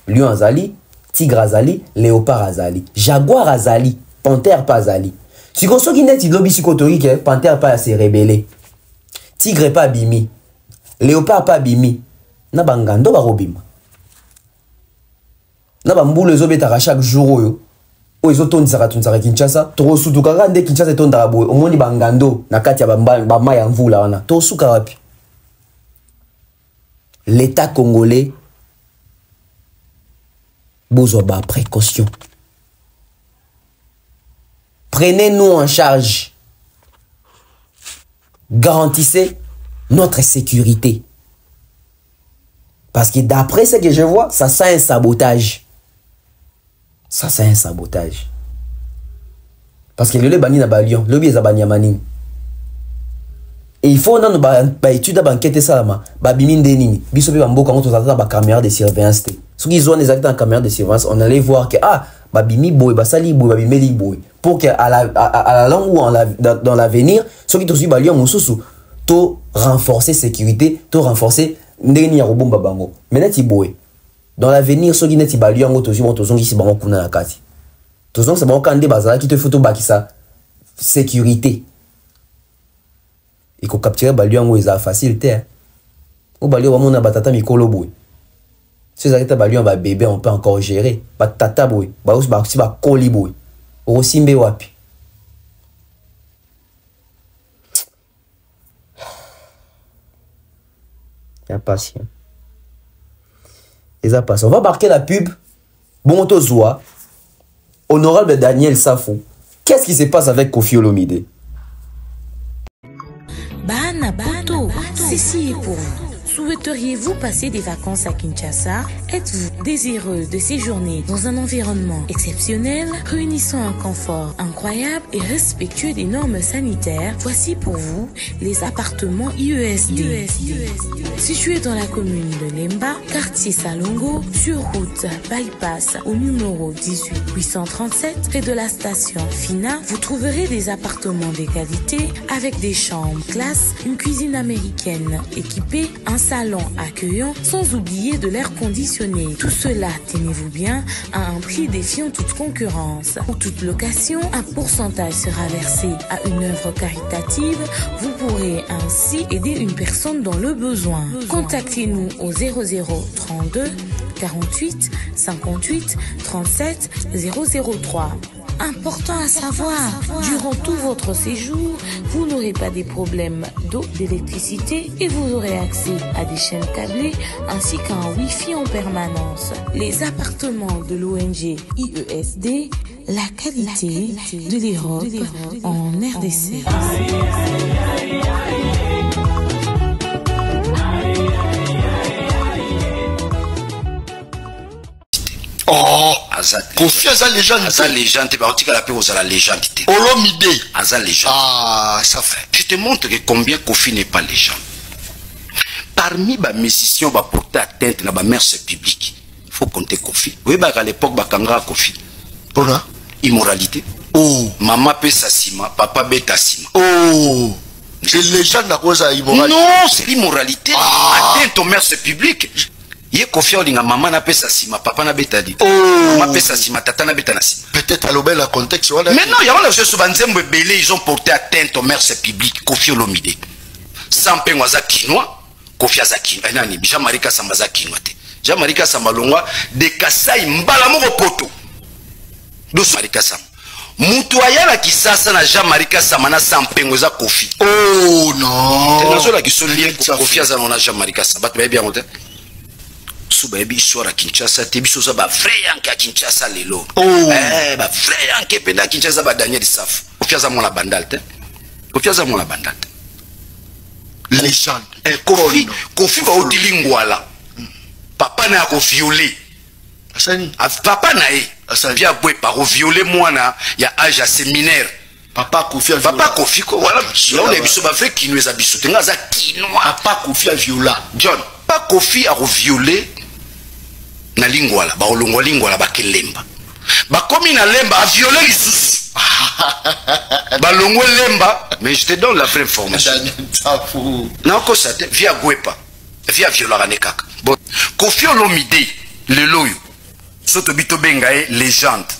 Lion azali, tigre azali, léopard azali, jaguar azali, panthère pas azali. Si on se qui net, il lobby psychotorique, panthère pas assez rebellé, tigre pas bimi, léopard pas bimi, na bangando ba robim. Na bamboule zobeta chaque jour yo. O izoton sara Kinshasa, to sutu kagande Kinshasa ton darabo, o moni bangando na kati ya bamba ya mvula wana. To suka wapi? L'État congolais besoin de précaution. Prenez-nous en charge. Garantissez notre sécurité. Parce que d'après ce que je vois, ça sent un sabotage. Ça sent un sabotage. Parce que le bani na balion, le biais bani manin. Et il faut non ba étude ba enquête ça là ba biminde nini biso pe ba mboka ngoto za ba caméra de surveillance. Ceux qui ont des actes en caméra de surveillance, on allait voir que babimi boy basali boy babimeli boy pour que à la longue ou dans l'avenir ceux qui te suivent balion mususu to renforcer sécurité to renforcer ndeni ya robomba bango menati boy dans l'avenir ceux qui neti balion ngo to suivre to zongi si bango kuna na kati to zongi c'est bango kande bazala qui te photo bakisa sécurité il faut capturer balion ngo eza facile te ou balion bamona batata mikolo boy. Si vous avez un bébé, on peut encore gérer. Tata boy, aussi coli boy. Osimbe wapi. Il y a patient. Les patient. On va marquer la pub. Bon Tozoa. Honorable Daniel Safo. Qu'est-ce qui se passe avec Koffi Olomide? Bana Poto, ceci est pour vous. Souhaiteriez-vous passer des vacances à Kinshasa? Êtes-vous désireux de séjourner dans un environnement exceptionnel, réunissant un confort incroyable et respectueux des normes sanitaires? Voici pour vous les appartements IESD. Situés dans la commune de Lemba, quartier Salongo, sur route Bypass au numéro 18837, près de la station Fina, vous trouverez des appartements de qualité avec des chambres classe, une cuisine américaine équipée, un salon accueillant, sans oublier de l'air conditionné. Tout cela, tenez-vous bien, à un prix défiant toute concurrence. Pour toute location, un pourcentage sera versé à une œuvre caritative. Vous pourrez ainsi aider une personne dans le besoin. Contactez-nous au 0032 48 58 37 003. Important à savoir, durant tout votre séjour, vous n'aurez pas des problèmes d'eau, d'électricité et vous aurez accès à des chaînes câblées ainsi qu'à un Wi-Fi en permanence. Les appartements de l'ONG IESD, la qualité de l'Europe en RDC. Oh, Koffi Aza légende. Aza légende, tu vas la paix aux la légende. Olomide. Aza légende. Ah, ça fait. Je te montre que combien Koffi n'est pas légende. Parmi les musiciens qui portent atteinte à la mœurs publique, il faut compter Koffi. Oui, à l'époque, Bakanga Koffi. Pourquoi? Immoralité. Oh. Maman peut s'assima, papa bête assima. Oh. C'est légende à cause de l'immoralité. Non, c'est l'immoralité. Atteinte aux mœurs publiques. Yé Koffi Olinga maman na pesa sima papa na beta di. Oh. Ma pesa sima tata na beta na sima. Peut-être à l'obel la contexte. Mais non, il y a des choses banzembe belé, ils ont porté atteinte aux mœurs publiques. Koffi Olomide. Sans pengoza kinois, Koffi Aza kinois. Nani, Jamarika Sambaza kinois te. Jamarika Sambalongwa de Kasai mbala moko poto. Do Marika Sam. Mutuaya la kisasa na Jamarika Samana sans pengoza Koffi. Oh non. Te nazo la kisoli Koffi Aza na Jamarika Sam. Bat bien monter. Soubabi histoire à Kinshasa, Tebiso ça va vrai à Kinshasa lelo. Oh. Bah vrai en penda Kinshasa ba Daniel Saf. Koffi Aza mon la bandale te. Koffi Aza mon la bandale. Légende. Koffi va otilingwala. Papa na ko violer. Asani. Papa na e. Asani. Bien boy par violer moi na ya âge à séminaire. Papa Koffi a viola. Papa Koffi ko voilà. Là on est biso ba vrai kinoué za biso. Tenga za kinois. Papa Koffi a viola. John. Pas Koffi a violer. Na lingwala ba olongwa lingwala ba kelemba ba komi na lemba a violer lisusu ba longwa lemba. Mais je te donne la vraie information na ko ça via Gwepa via viola ne kaka bon Koffi Olomide le loyo soto bito bengae légende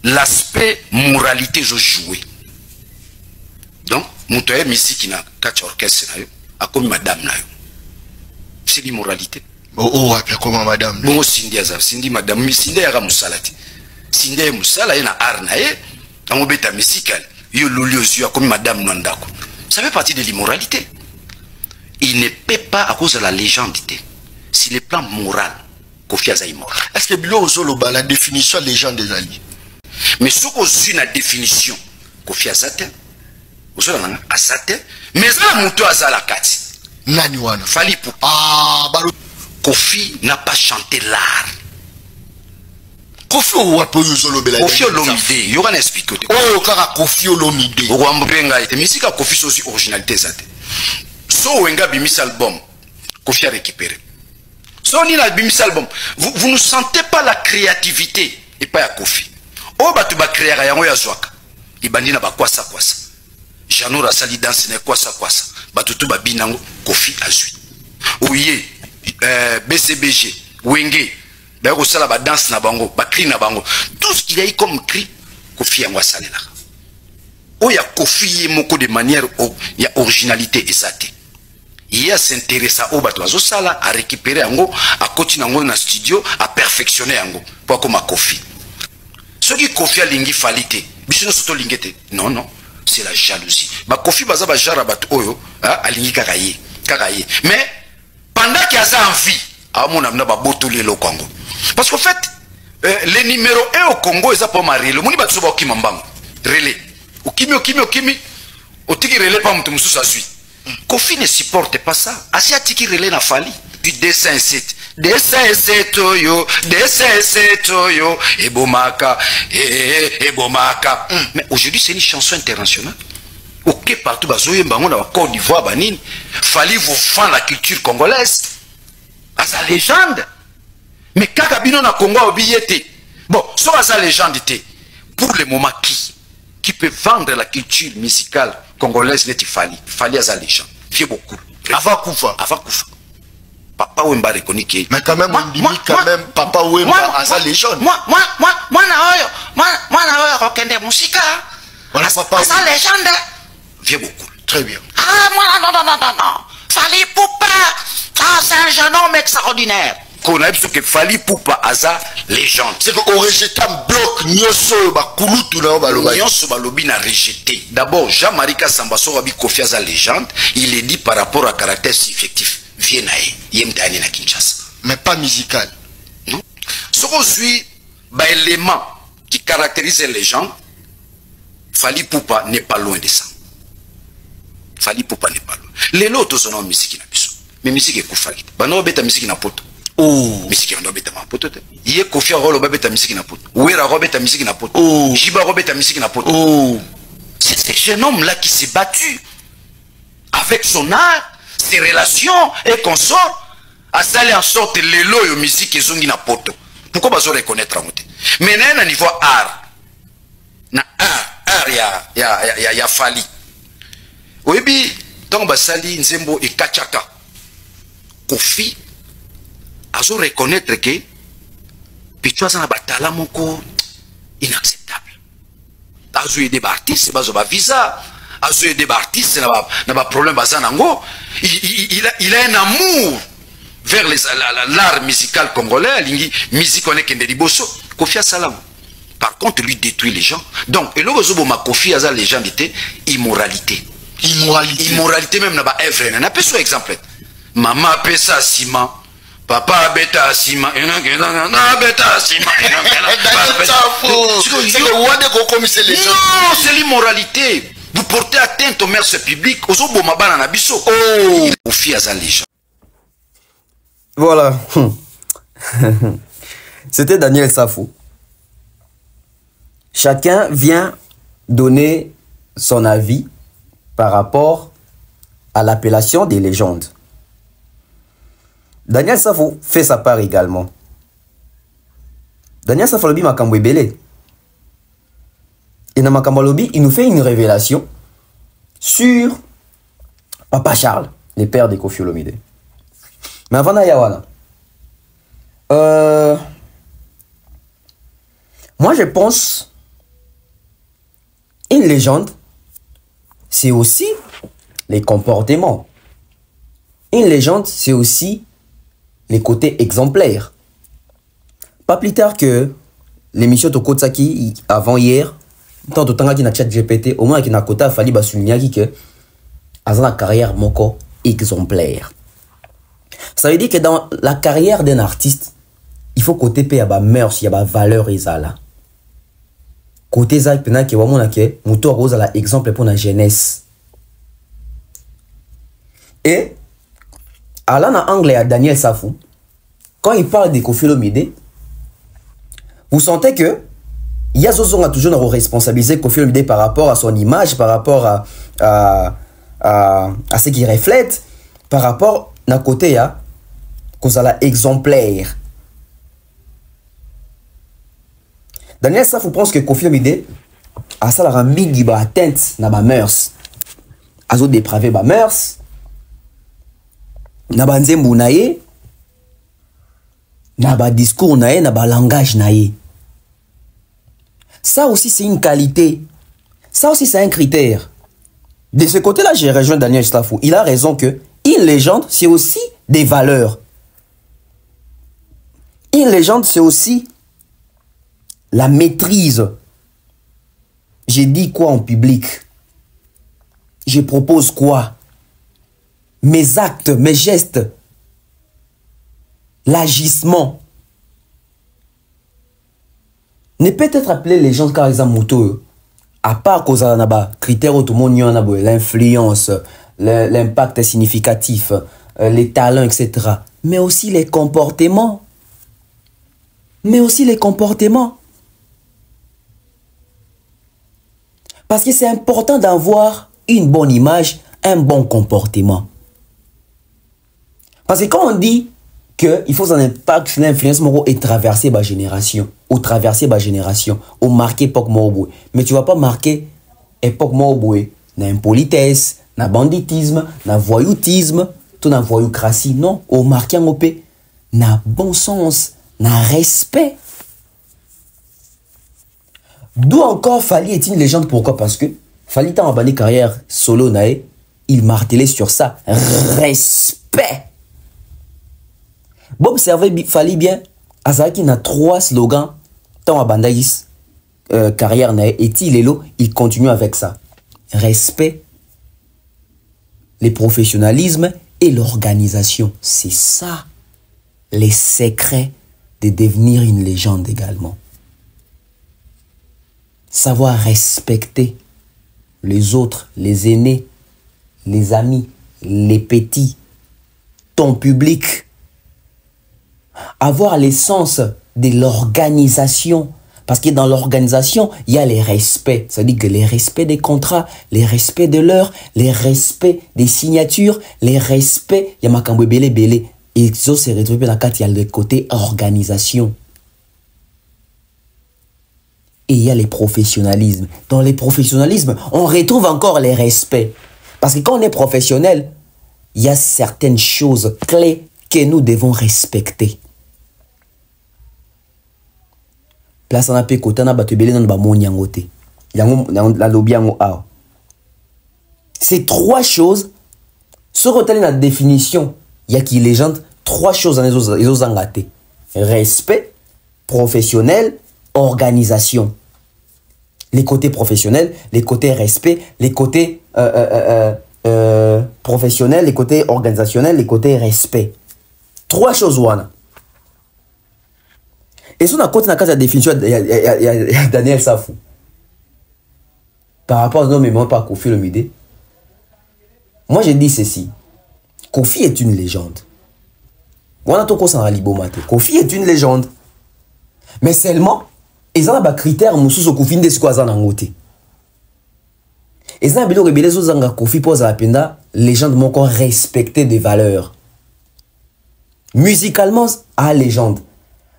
l'aspect moralité je jouer donc mutoye musique na catch orchestre na yo akomi madame na yo c'est l'immoralité. Oh, après comment madame? Bon, Cindy Aza, Cindy madame, Cindy Aza Moussalati. Cindy Moussala, il y a un arnaé, un mobeta musical, il y a l'oliosio, comme madame Nwandako. Ça fait partie de l'immoralité. Il ne paie pas à cause de la légendité. Si le plan moral, Koffi Aza est mort. Est-ce que Bilo Ozolo, la définition légende des alliés? Mais ce qu'on suit la définition, Koffi Aza, Ozolo Aza, mais ça, Mouto Aza la kati. Naniwana. Fali pour. Ah, Balo. Koffi n'a pas chanté l'art. Koffi Olomide, il y aura un expliqué. Oh, car Koffi Olomide. Et musique à Koffi aussi originalité. So Wenga bimis album, Koffi a récupéré. So ni la bimis album, vous ne sentez pas la créativité et pas à Koffi. o batu ba créer yango ya zwaka ibandi na ba kwasa kwasa Janour asali danse na kwasa kwasa batu tu ba binango Kofi azui oye BCBG Wenge ba ko sala ba danse na bango ba cri na bango tout ce qu'il y a comme cri Kofi yango asalela o ya Kofi moko de manière ya originalité exacte il s'intéresse au bateau sala à récupérer yango à continuer yango na studio à perfectionner yango pour comme Kofi ce qui Kofi a lingi falite biso soto lingete non c'est la jalousie ba Kofi baza ba jara bato oyo a lingi kakaye mais pendant qu'il y a ça en vie a mon amna ba botoli le Congo parce qu'en fait les numéros 1 au Congo ils a pas marié le moni bato so ba okimambango relais okimi otiki relais pas mutu mususu azui Kofi ne supporte pas ça asiatiki relais na fali du dessin 7 oyo ebomaka ebomaka mais aujourd'hui c'est une chanson internationale ok partout bazoye bango na Côte d'Ivoire banini fali vous fend la culture congolaise à sa légende mais kaka bino na Congo obiyete bon so à sa légende était pour le moment qui peut vendre la culture musicale congolaise n'est fali à sa légende vieux beaucoup avant Koufa Papa Wemba reconnaît qui mais quand même on dit quand même Papa Wemba à sa légende moi na oyo kokende musika voilà Papa à sa légende vieux beaucoup très bien moi non Fali Poupa c'est un jeune homme extraordinaire qu'on a vu que Fali Poupa à sa légende c'est que on rejette un bloc nyoso ba kulutu na ba loba nyoso ba lobi na rejeté d'abord Jean-Marie Kasamba so rabi Kofi à sa légende il est dit par rapport à caractère subjectif Viennae, yemtani na Kinshasa. Mais pas musical. Non. Ce qu'on suit, l'élément qui caractérise les gens, Fali Poupa n'est pas loin de ça. Fali Poupa n'est pas loin. Les autres sont en musique na biso. Mais musique est koufali. Bano beta musique na poto. Oh. Musique ndo beta ma poto. Yé Kofi rolo beta musique na poto. Wera robeta musique na poto. Oh. Jiba robeta musique na poto. Oh. C'est ce jeune homme là qui s'est battu avec son art. Ses relations et consorts à saler en sorte les lots et musique et zongi na poto. Pourquoi pas se reconnaître à monter? Mais à niveau art, na art ya Fali. Oyebi tant basali nzembo et kachaka. Kofi azo reconnaître que pichwa sana batala moko inacceptable. Azo aider artiste bazo ba visa. Azo des artistes n'a pas problème bazanango il a un amour vers l'art musical congolais lingi musique on est kende liboso Kofi Salam par contre lui détruit les gens donc et logo zobo ma Kofi aza légende était immoralité même na ba œuvre na peso exemple maman pesa ciment papa beta ciment na beta ciment c'est l'immoralité. Vous portez atteinte au mœurs public, aux obomabana na biso. Oh, Kofi à sa légende. Voilà. C'était Daniel Safou. Chacun vient donner son avis par rapport à l'appellation des légendes. Daniel Safou fait sa part également. Daniel Safou lobi makambo ebele. Et dans makambo lobi, il nous fait une révélation sur Papa Charles, le père de Koffi Olomide. Mais avant d'aller moi je pense une légende, c'est aussi les comportements. Une légende, c'est aussi les côtés exemplaires. Pas plus tard que l'émission Tokotsaki avant hier, tant de temps qu'il a chat GPT, au moins qu'il a côté Fali Basunyaki que a une carrière moko exemplaire. Ça veut dire que dans la carrière d'un artiste, il faut côté il y a ba mœurs, il y a ba valeur ezala. Côté ça pendant que wamona ke muto rose la exemple pour la jeunesse. Et à l'an anglais à Daniel Safou, quand il parle de Koffi Olomide, vous sentez que Yazozon a toujours responsabilisé Koffi Olomide par rapport à son image, par rapport à ce qu'il reflète, par rapport à côté à cause à la exemplaire. Daniel Safou pense que Kofi Olomide a ça la mingi ba atteinte na ba mœurs. Azo dépravé ba mœurs. Na ba nzembu na ye. Na ba discours na ye, na ba langage na ye. Ça aussi c'est une qualité. Ça aussi c'est un critère. De ce côté-là, j'ai rejoint Daniel Safou. Il a raison que une légende, c'est aussi des valeurs. Une légende, c'est aussi la maîtrise. J'ai dit quoi en public? Je propose quoi? Mes actes, mes gestes, l'agissement. Ne peut être appelé légende car ils ont moto. À part cause de critères l'influence, l'impact significatif, les talents, etc. Mais aussi les comportements. Parce que c'est important d'avoir une bonne image, un bon comportement. Parce que quand on dit qu'il faut un impact, une influence et traverser ma génération, ou traverser ma génération, ou marquer époque Moroboué. Mais tu ne vas pas marquer époque Moroboué, na impolitesse, na banditisme, na voyoutisme, tout na voyoucratie, non, ou marquer en OP, na bon sens, na respect. D'où encore Fally est une légende, pourquoi? Parce que Fally dans la carrière solo nae, il martelait sur ça, respect. Bon, observez Fally bien, Azaki n'a 3 slogans tant à Bandaïs carrière nae et il continue avec ça. Respect, le professionnalisme et l'organisation. C'est ça les secrets de devenir une légende également. Savoir respecter les autres, les aînés, les amis, les petits, ton public. Avoir l'essence de l'organisation. Parce que dans l'organisation, il y a les respects. C'est-à-dire que les respects des contrats, les respects de l'heure, les respects des signatures, les respects, il y a Makambo Belé Belé. Et ça se retrouve dans la carte, il y a le côté organisation. Et il y a les professionnalismes. Dans les professionnalismes, on retrouve encore les respects. Parce que quand on est professionnel, il y a certaines choses clés que nous devons respecter. Place na pe kotana batebele na ba monyangote. Yango la lobiango a. Ces 3 choses se retenent la définition. Il y a qui légende 3 choses dans les autres angaté. Respect, professionnel, organisation. Les côtés professionnels, les côtés respect, les côtés professionnels, les côtés organisationnels, les côtés respect. 3 choses wana. Et si on a continué à la définition, il y a Daniel Safou. Par rapport à nos mémoires par Kofi Olomide, moi j'ai dit ceci. Kofi est une légende. Kofi est une légende. Mais seulement, ils ont des critères sur Kofi de ce qu'on a noté. Ils ont des critères sur Kofi pour la légende mon corps respecter des valeurs. Musicalement, à légende.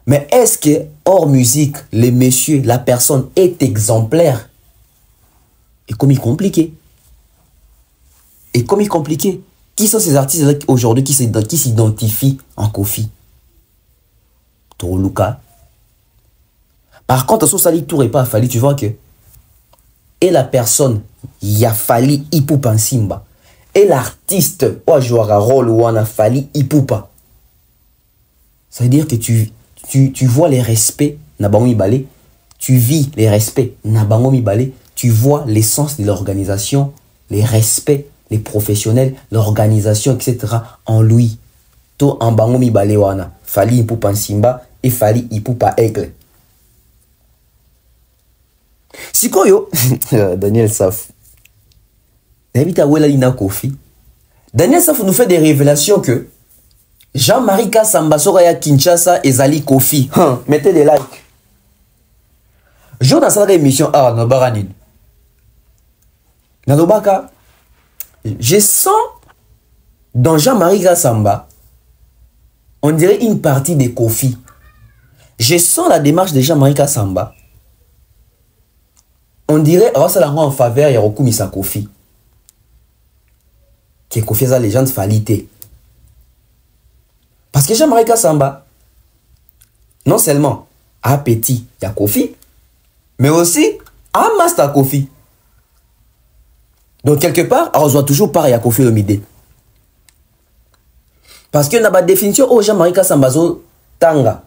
Mais est-ce que, hors musique, le monsieur, la personne est exemplaire? Et comme il est compliqué. Qui sont ces artistes aujourd'hui qui s'identifient en Kofi? Toroluka. Par contre, sur Sali Tour et pas Fally, tu vois que. Et la personne, il y a Fally Ipupa Simba. Et l'artiste, ou jouera rôle ou on a Fally Ipupa. Ça veut dire que tu vois les respects, tu vis les respects, tu vois l'essence de l'organisation, les respects, les professionnels, l'organisation, etc. en lui. To en bangomi balewana, Fally Ipupa Simba et Fally Ipupa Aigle. Sikoyo, Daniel Safou. Daniel Safou nous fait des révélations que Jean-Marie Kassamba Soraya Kinshasa et Zali Kofi. Mettez des likes. Je dans cette émission Nobaranin. Nanobaka, je sens dans Jean-Marie Kassamba, on dirait une partie de Kofi. Je sens la démarche de Jean-Marie Kassamba on dirait ça la en faveur ya Rokumisa Kofi. Qui Kofi sa légende falité. Parce que Jean-Marie Kassamba non seulement a petit ya Kofi, mais aussi a master Kofi. Donc quelque part, on doit toujours par ya Kofi Olomide. Parce que dans la définition oh Jean-Marie Kassamba zo tanga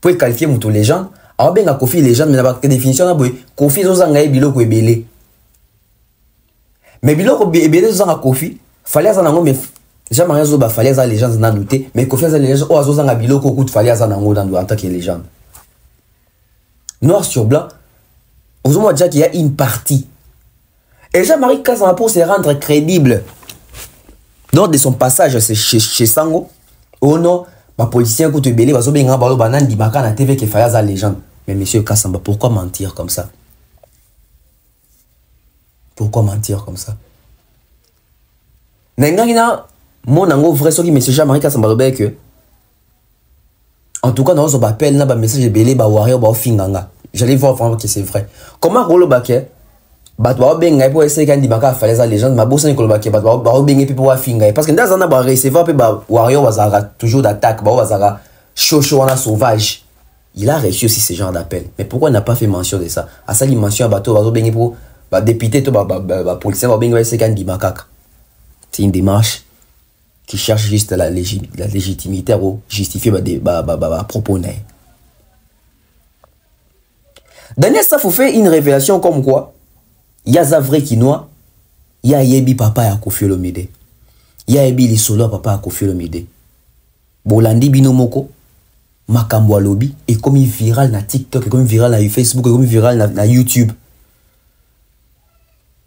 pour qualifier muto légende, alors bien Kofi légende mais dans la définition na Kofi zo zanga biloko ebele. Mais biloko ebele zo zanga Kofi, fallait ça nango mais Jean-Marie zo ba fallait ça légende na noter, mais Kofi za légende oh zo zanga biloko coûte fallait ça nango dans en tant que légende. Noir sur blanc, on voit déjà qu'il y a une partie. Et Jean-Marie Kassamba pour se rendre crédible lors de son passage chez Sango, oh non, ma politicien qui te belé, va bien un ballon banane di baka na TV qui fait la légende. Mais monsieur Kassamba, pourquoi mentir comme ça? Pourquoi mentir comme ça? N'engagina mon ango vrai ce qui monsieur Jean-Marie Kassamba le que en tout cas dans son appel na ba message belé ba warrior ba finganga. J'allais voir vraiment que c'est vrai. Comment rolo baké batwa benga pour essayer quand dibaka fallait ça légende ma bosse ko baké batwa ba benga pour wa finga parce que dans un ba recevoir pe ba warrior wazara toujours d'attaque ba wazara chocho wana sauvage. Il a reçu aussi ce genre d'appel. Mais pourquoi il n'a pas fait mention de ça? À ça il mentionne bateau ba benga pour ba député to ba policier ba benga essayer quand dibaka. C'est une démarche qui cherche juste la légitimité pour justifier ba propos. Daniel Safou fait une révélation comme quoi il y a Zavre Kinois, il y a Yebi Papa à Kofi Olomide, il y a Yebi Lisolo Papa à Kofi Olomide. Bolandi Binomoko, Makambo Alobi, et comme il viral na TikTok, et comme il viral na Facebook, et comme il viral na YouTube.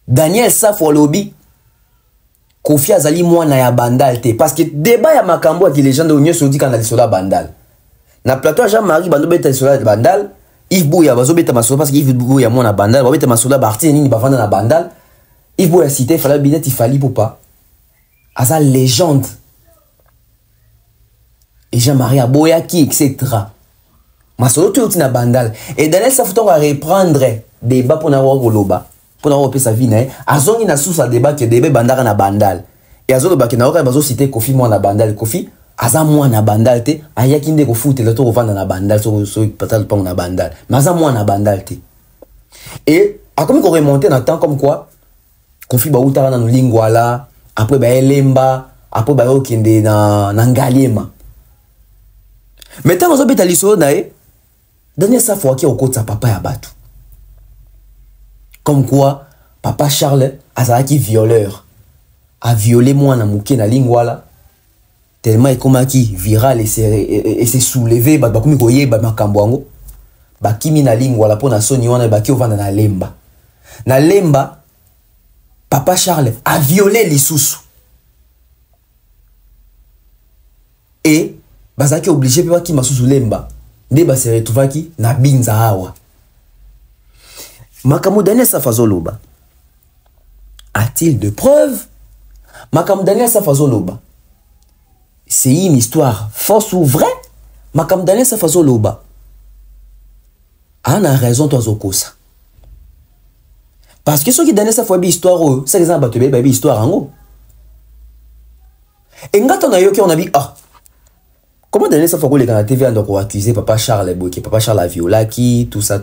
Daniel Safou Alobi, Kofi Azali Mwana ya Bandal te, parce que débat ya Makambo avec les gens de l'Union Saoudite quand on a Lisolo Bandal. Na plateau Jean-Marie Bando Beta Lisolo Bandal. Yves Bouya va beta masola parce que Yves Bouya mon na bandal va beta masola barti ni ba vanda na bandal Yves Bouya cité fallait binet il fallait pour pas à sa légende et Jean-Marie Aboyaki etc. Masolo tout na bandal et Daniel Safou va reprendre débat pour na Roloba pour na repé sa vie na azongi na sous sa débat que débat bandara na bandal et azolo ba ke na oka bazo cité Kofi mo na bandal Kofi aza mwana bandal te ayaki nde ko foute le to vendre na bandal so patal pang na bandal mais aza mwana bandal te et a comme qu'on remonter dans temps comme quoi Kofi ba utara na lingwala après ba elemba après ba okende na ngaliema mais tant ozo beta liso na e Daniel Safou ki okotsa papa ya batu comme quoi papa Charles azaki violeur a violé mwana muke na lingwala tellement ekomaki viral et s'est soulevé ba komi koye ba makambo ango ba kimi na lingwa la pona soni wana ba ki ovanda na lemba papa Charles a violé lisusu et bazaki obligé pe ba ki masusu lemba nde ba se retrouvaki na binza hawa makambo Daniel Safou loba a-t-il de preuves? Makambo Daniel Safou loba c'est une histoire fausse ou vraie? Makam Daniel Safou loba. Ana raison toi zokosa. Parce que ceux qui Daniel Safou bi histoire c'est les gens batubé bi histoire ango. Et ngato na yo ki on a dit ah. Comment Daniel Safou les la TV a accusé papa Charles Boké, papa Charles Viola qui tout ça.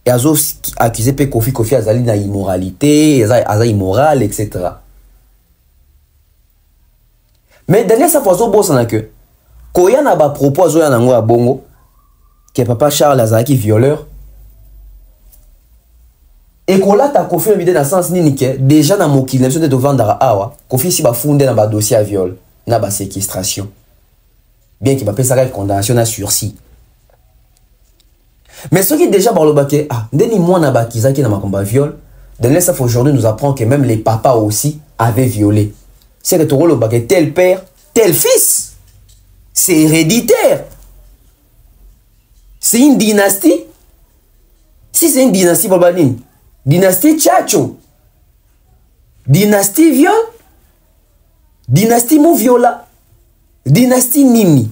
Et azo accusé pe Kofi azali na immoralité, aza immoral etc. Mais Daniel Safou bossa na que koya na ba propos ya nango a bongo que papa Charles azaki violeur et kola ta Kofi Olomide na sens nini que déjà na mokili na de vendre awa Kofi si ba fondé na ba dossier à viol na ba séquestration bien qu'il ba pesa la condamnation à sursis mais ce qui déjà par le baquet ah ndeni mwana ba kizaki na makomba viol Daniel Safou aujourd'hui nous apprend que même les papas aussi avaient violé. C'est que le baguet tel père, tel fils. C'est héréditaire. C'est une dynastie. Si c'est une dynastie, Babaline, dynastie Tchacho, dynastie viol, dynastie Mouviola, dynastie Mimi.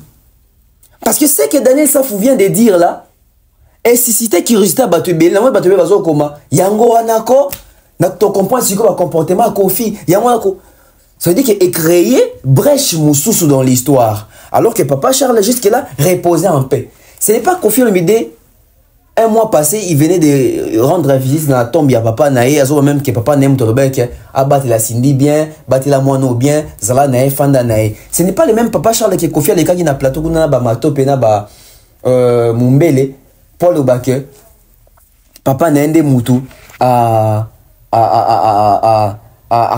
Parce que ce que Daniel Safou vient de dire là, et susciter curiosité à bato belé na bato belé bazo koma yango wanako na to comprendre ce que va comportement Kofi yango wanako. Ça veut dire que créer brèche moussousou dans l'histoire alors que papa Charles jusque là reposait en paix. Ce n'est pas Kofi Olomide. Un mois passé, il venait de rendre visite dans la tombe à papa Naé, à même que papa n'aime tout le bec, a battu la Cindy bien, battu la moineau bien, Zala Naé, Fanda Naé. Ce n'est pas le même papa Charles qui Kofi les cas qui n'a plateau, n'a ba mato, pena ba Mumbele, Paul Obake, papa Naende Moutou, a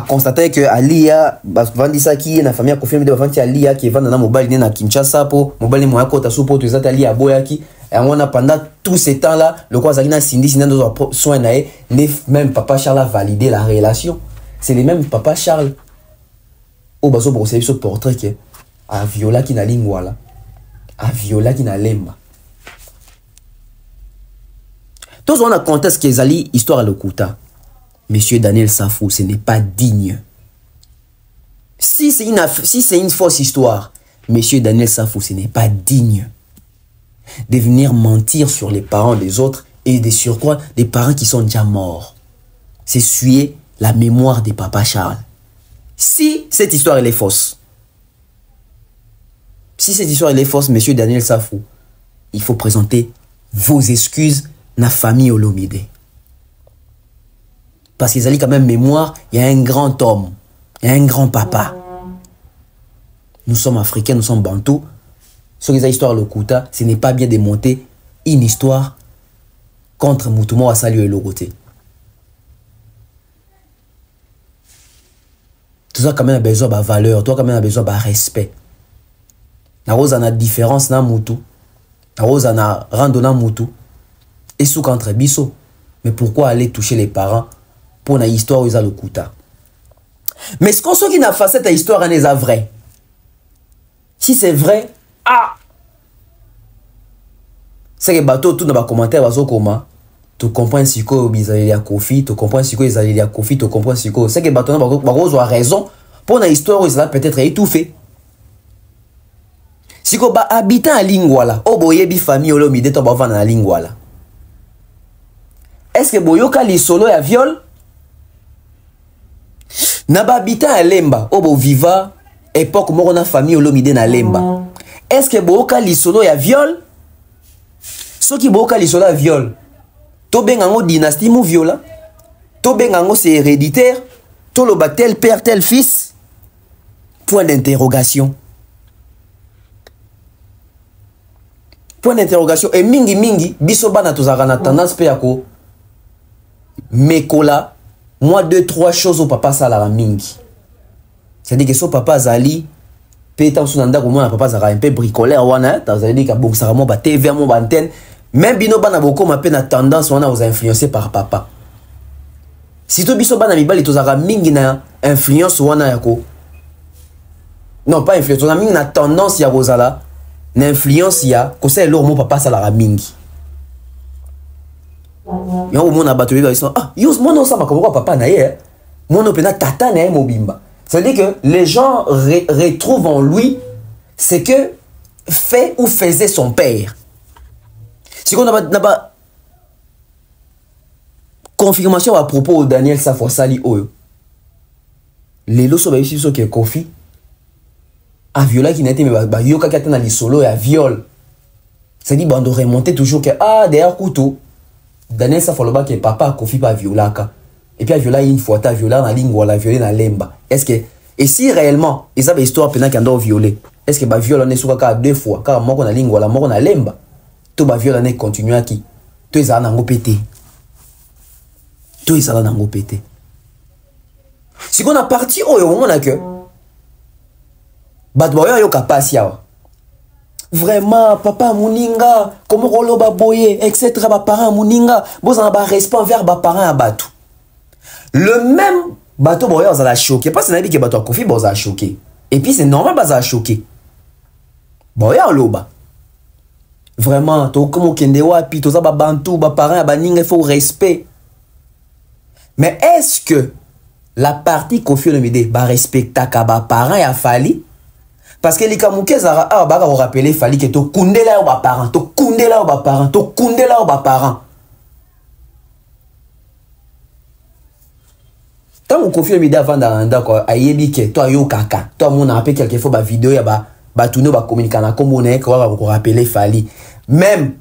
constaté que Alia, Vandisa qui est la famille a confirmé de Vanti Alia qui est vendant mobile na Kinshasa pour mobile mo akota supo to zata Alia Boyaki. Et on a pendant tout ce temps-là, le quoi Zagina Cindy, Sinan soin naé, même papa Charles a validé la relation. C'est le même papa Charles. Au baso pour ce portrait qui a viola qui n'a lingwala, a viola qui n'a lemba. Tous on a compté ce qu'ils allaient histoire à l'Okuta. Monsieur Daniel Safou, ce n'est pas digne. Si c'est une fausse histoire, Monsieur Daniel Safou, ce n'est pas digne de venir mentir sur les parents des autres et de surcroît des parents qui sont déjà morts. C'est suer la mémoire de papa Charles. Si cette histoire elle est fausse, monsieur Daniel Safou, il faut présenter vos excuses à la famille Olomide. Parce qu'ils ont quand même mémoire, il y a un grand homme, il y a un grand papa. Nous sommes africains, nous sommes bantous. Sur les histoires Lokuta, ce n'est pas bien de monter une histoire contre Moutouma Wassali et Logoté. Tout ça quand même a besoin de valeur, toi quand même a besoin de respect. Na rose a différence na Moutou, na rose a randona Moutou, et sous contre Bisso. Mais pourquoi aller toucher les parents pour une histoire où ils ont Lokuta? Mais ce qu'on sait qui n'a pas cette histoire en est vrai. Si c'est vrai, c'est que bateau tout dans les commentaires bazo koma tu comprends si quoi bizarre ya Kofi, tu comprends si quoi ils ya Kofi, tu comprends si quoi c'est que bateau bazo a raison pour une histoire où ils ont peut-être étouffé. Si quoi ba habitant à Lingwala, o boyebi famille Olomide to ba vana na Lingwala. Est-ce que boyoka li solo ya viol? Na ba habitant à Lemba, o bo viva époque moko na famille Olomide na Lemba. Est-ce que boyoka li solo ya viol? Ceux qui boka li sola viol, to bengango dynastie mou viola, to bengango c'est héréditaire, to lo ba tel père tel fils. Point d'interrogation. Point d'interrogation. Et mingi biso bana tozaka na tendance pe yako mekola moi 2-3 choses au papa sala mingi. C'est-à-dire que so papa zali pétan sous nanda comment papa zara un peu bricoleur wana, t'as dit ka bon ça mo ba TV mo ba antenne. Même bino bana boko ma peine tendance on a aux influencés par papa. Si to biso bana mibali tozaka mingi na influence wana yako. Non pas influence, on a mingi na tendance ya rozala, na influence ya ko c'est leur mon papa ça la mingi. Yo mon abato biba ils yo mon non ça ma comme papa na ye. Mon opena tata na mobimba. Ça veut dire que les gens retrouvent en lui ce que fait ou faisait son père. Si on n'a pas confirmation à propos de Daniel Safou Sali Oyo, les lots sont ici sur que Kofi a violé qui n'a été mais yoka qui a été solo et a viol. C'est dit on doit remonter toujours que derrière couteau Daniel Safou Loba que papa Kofi pas violé et puis a violé une fois ta violé na lingua la violé na lemba. Est-ce que et si réellement ils avaient histoire pendant qu'on doit violer, est-ce que ba viol on est sur ka 2 fois car moi on a lingua la mort on a lemba. Tout ba viol on est continue à qui tout ça na ngo pété. Tout ça na ngo pété. Si on a parti on a que Badboya yo kapasia. Vraiment papa muninga comment rolo ba boye etc. ba parents muninga bozana ba respect envers ba parents abatu. Le même bateau boya on a choqué parce que que bateau Kofi boza a choqué et puis c'est normal baza a choqué. Boya loba. Vraiment to comme kende wapi to za ba bantu ba parents ba ninga il faut respect. Mais est-ce que la partie Kofi Olomide ba respecta ka ba parents ya fali? Parce que les Kamouké Zara, bah, on rappelle, fallait que tu kundela ou ba parents, tu kundela aux parents, to kundela aux parents. Tant qu'on confie le midi avant d'accord, ayebi que toi yo kaka, toi mon appel quelquefois ba vidéo ya ba tourner ba communiquer na comme on est quoi va rappeler Fally. Même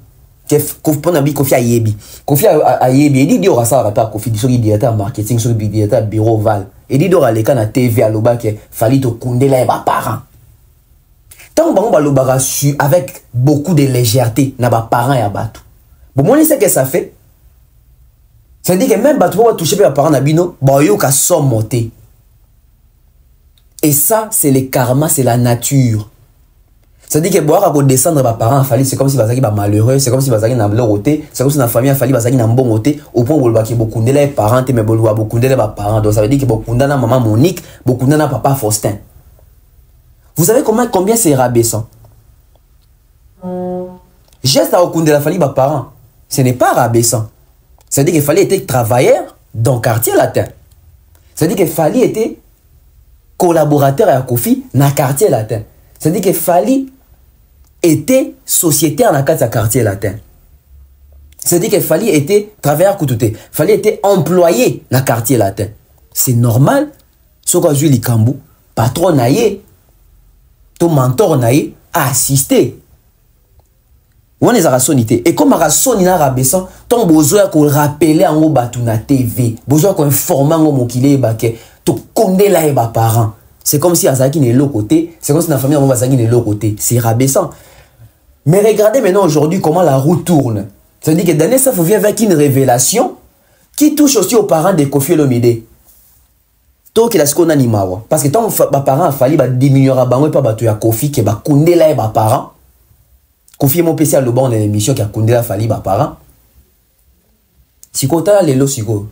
que pour nabi confie ayebi. Confie ayebi, il dit dio rasa rata confie sur directeur marketing sur directeur bureau Val. Il dit dora les na TV à loba que Fally to kundela ba parents. Tant qu'on va loba su avec beaucoup de légèreté na ba parents ya batu. Bon moi c'est que ça fait. Ça dit que même si tu vas toucher les parents d'Abino, il y a somme monter. Et ça, c'est le karma, c'est la nature. Ça dit que si tu descendre les parents, c'est comme si tu étais malheureux, c'est comme si tu étais malheureux, c'est comme si la famille a fallu un bon côté, au point où tu as beaucoup de parents, mais beaucoup de parents. Donc ça veut dire que beaucoup de maman Monique, beaucoup de papa Faustin. Vous savez combien c'est rabaissant? Geste à Okundé la famille, parents, ce n'est pas rabaissant. C'est-à-dire qu'il fallait être travailleur dans le quartier latin. C'est-à-dire qu'il fallait être collaborateur à Kofi dans le quartier latin. C'est-à-dire qu'il fallait être sociétaire dans le quartier latin. C'est-à-dire qu'il fallait être travailleur coututé. Il fallait être employé dans le quartier latin. C'est normal. Ce que je dis, patron naïe, ton mentor naïe a assisté. On est à sonité et comme à sonner à rabaissant ton besoin qu'on rappeler en haut batu na TV besoin qu'on informe en haut mokile baké to condé là et parents c'est comme si Azaki n'est l'autre côté c'est comme si la famille en Azaki n'est l'autre côté c'est rabaissant mais regardez maintenant aujourd'hui comment la roue tourne ça dit que Daniel Safou vient avec une révélation qui touche aussi aux parents de Koffi Olomide to qu'il a ce qu'on anima parce que tant parents a fallu diminuer à bango et pas batu ya Koffi que ba condé là et parents Koffi mon PC à le bon l'émission qui a condé la Fally par parents. Si kota les lo sigo.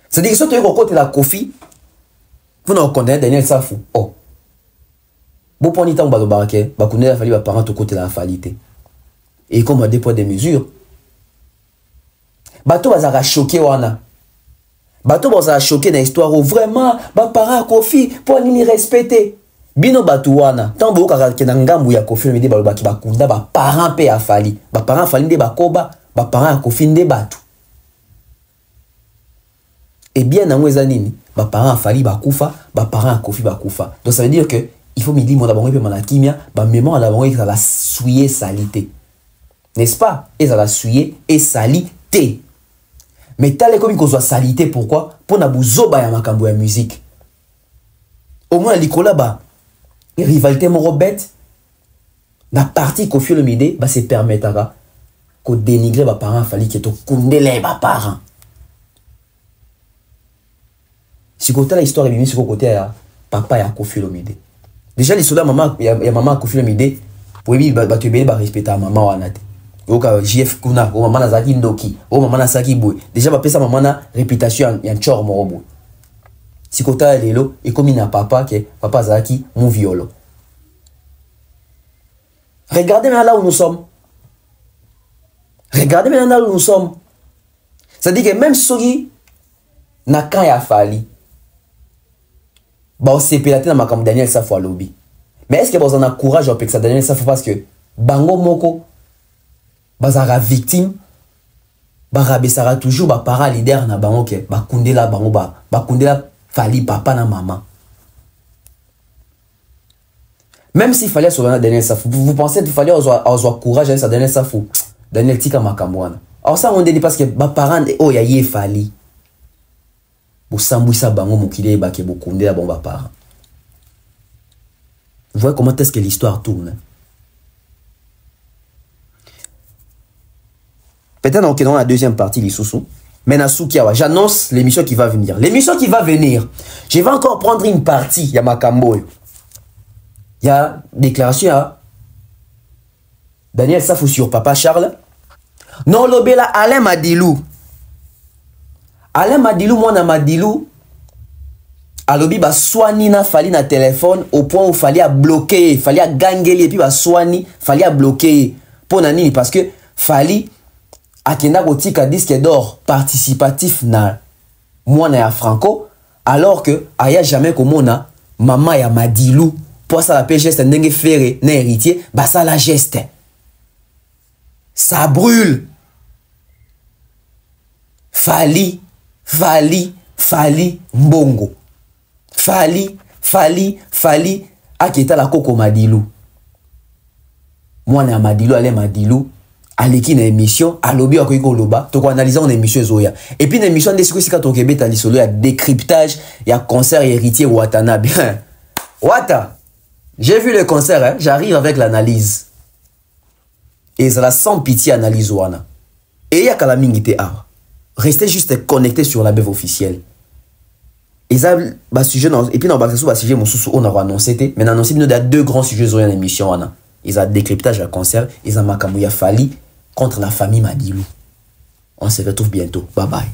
C'est-à-dire que si tu es au côté de la Koffi, vous n'en connaissez Daniel Safou. Oh. Bon pour ni temps ba barake, ba condé la Fally par parents au côté de la Fally. Et comme à des poids des mesures. Bato bazara choqué wana. Bato bazara choqué dans l'histoire où vraiment ba parents Koffi pour ni respecter. Bino batuwana tant bo ka ke ngambu ya Koffi Olomide ba ki bakunda ba parents pe ya Fally ba parents Fally nde bakoba ba parents Koffi nde batu et bien na mweza nini ba parents Fally bakufa ba parents Koffi bakufa donc ça veut dire que il faut me dire mon d'abord pe manakimia ba mémoire d'abord ça la souiller salité n'est-ce pas et ça la souiller et salité mais tale comme qu'on soit salité pourquoi pour na buzoba ya makambo ya musique au moins likola ba rivalité morobet la partie Koffi Olomide va se permettre qu'on dénigre les parents Fally qui est au condé les parents si côté la histoire est bien sur côté ya papa ya Koffi Olomide déjà les soldats maman ya maman Koffi Olomide pour lui ba te ba respecter maman wanate oka JF kuna o maman nazaki ndoki o maman nasaki boy déjà ba pesa maman na réputation ya chor morobo si kota lelo et comme il n'a papa que papa Zaki mon violon. Regardez maintenant là où nous sommes. Regardez maintenant là où nous sommes. C'est-à-dire que même si na quand ya Fally ba on s'est pélaté dans ma Daniel Safou à lobby. Mais est-ce que vous en avez courage avec ça Daniel Safou parce que bango moko bazara victime ba rabesara toujours ba para leader na bango ke ba kundela bango ba kundela Fally papa na maman. Même s'il fallait sauver Daniel Safou, vous pensez qu'il fallait avoir courage avec Daniel Safou, Daniel Tika Makamwana. Alors ça on dit parce que ma parents oh ya yé Fally. Bo sambouisa bango mokile ba ke bo kundela bon ba parents. Vous voyez comment est-ce que l'histoire tourne. Peut-être que dans la deuxième partie les sous-sous. Menasukiawa, j'annonce l'émission qui va venir. L'émission qui va venir, je vais encore prendre une partie. Il y a Makambo. Il y a déclaration à Daniel Safou sur Papa Charles. Non, l'obéla Alain Madilou. Alain Madilou, moi, na Madilou. Alobi, ba soigner na Fally na téléphone au point où Fally a bloqué. Fally a gangé et puis ba soigner. Fally a bloqué. Pour nani, parce que Fally. Akenda Gotika disque d'or participatif na mwana ya Franco alors que aya jamais komona maman ya Madilou pour ça la geste ndenge ferré na héritier ba ça la geste Ça brûle. Fali Mbongo. Fali akita la Koko Madilu. Moi na Madilu ale Madilu aleki na émission alobi akoyiko loba to ko analyser en émission zoya. Et puis na émission de sika to kebeta lisolo ya décryptage ya concert héritier Watanabe. Wata. J'ai vu le concert, hein? J'arrive avec l'analyse. Et ça la sans pitié analyse wana. Et il y a kalamingite a. Restez juste connectés sur la BEV officielle. Et ça, sujet et puis dans le sujet, on a annoncé, mais on a annoncé qu'il y a 2 grands sujets dans l'émission. Ils ont décryptage à concert, ils ont Makamouya Fali contre la famille Madilu. On se retrouve bientôt. Bye bye.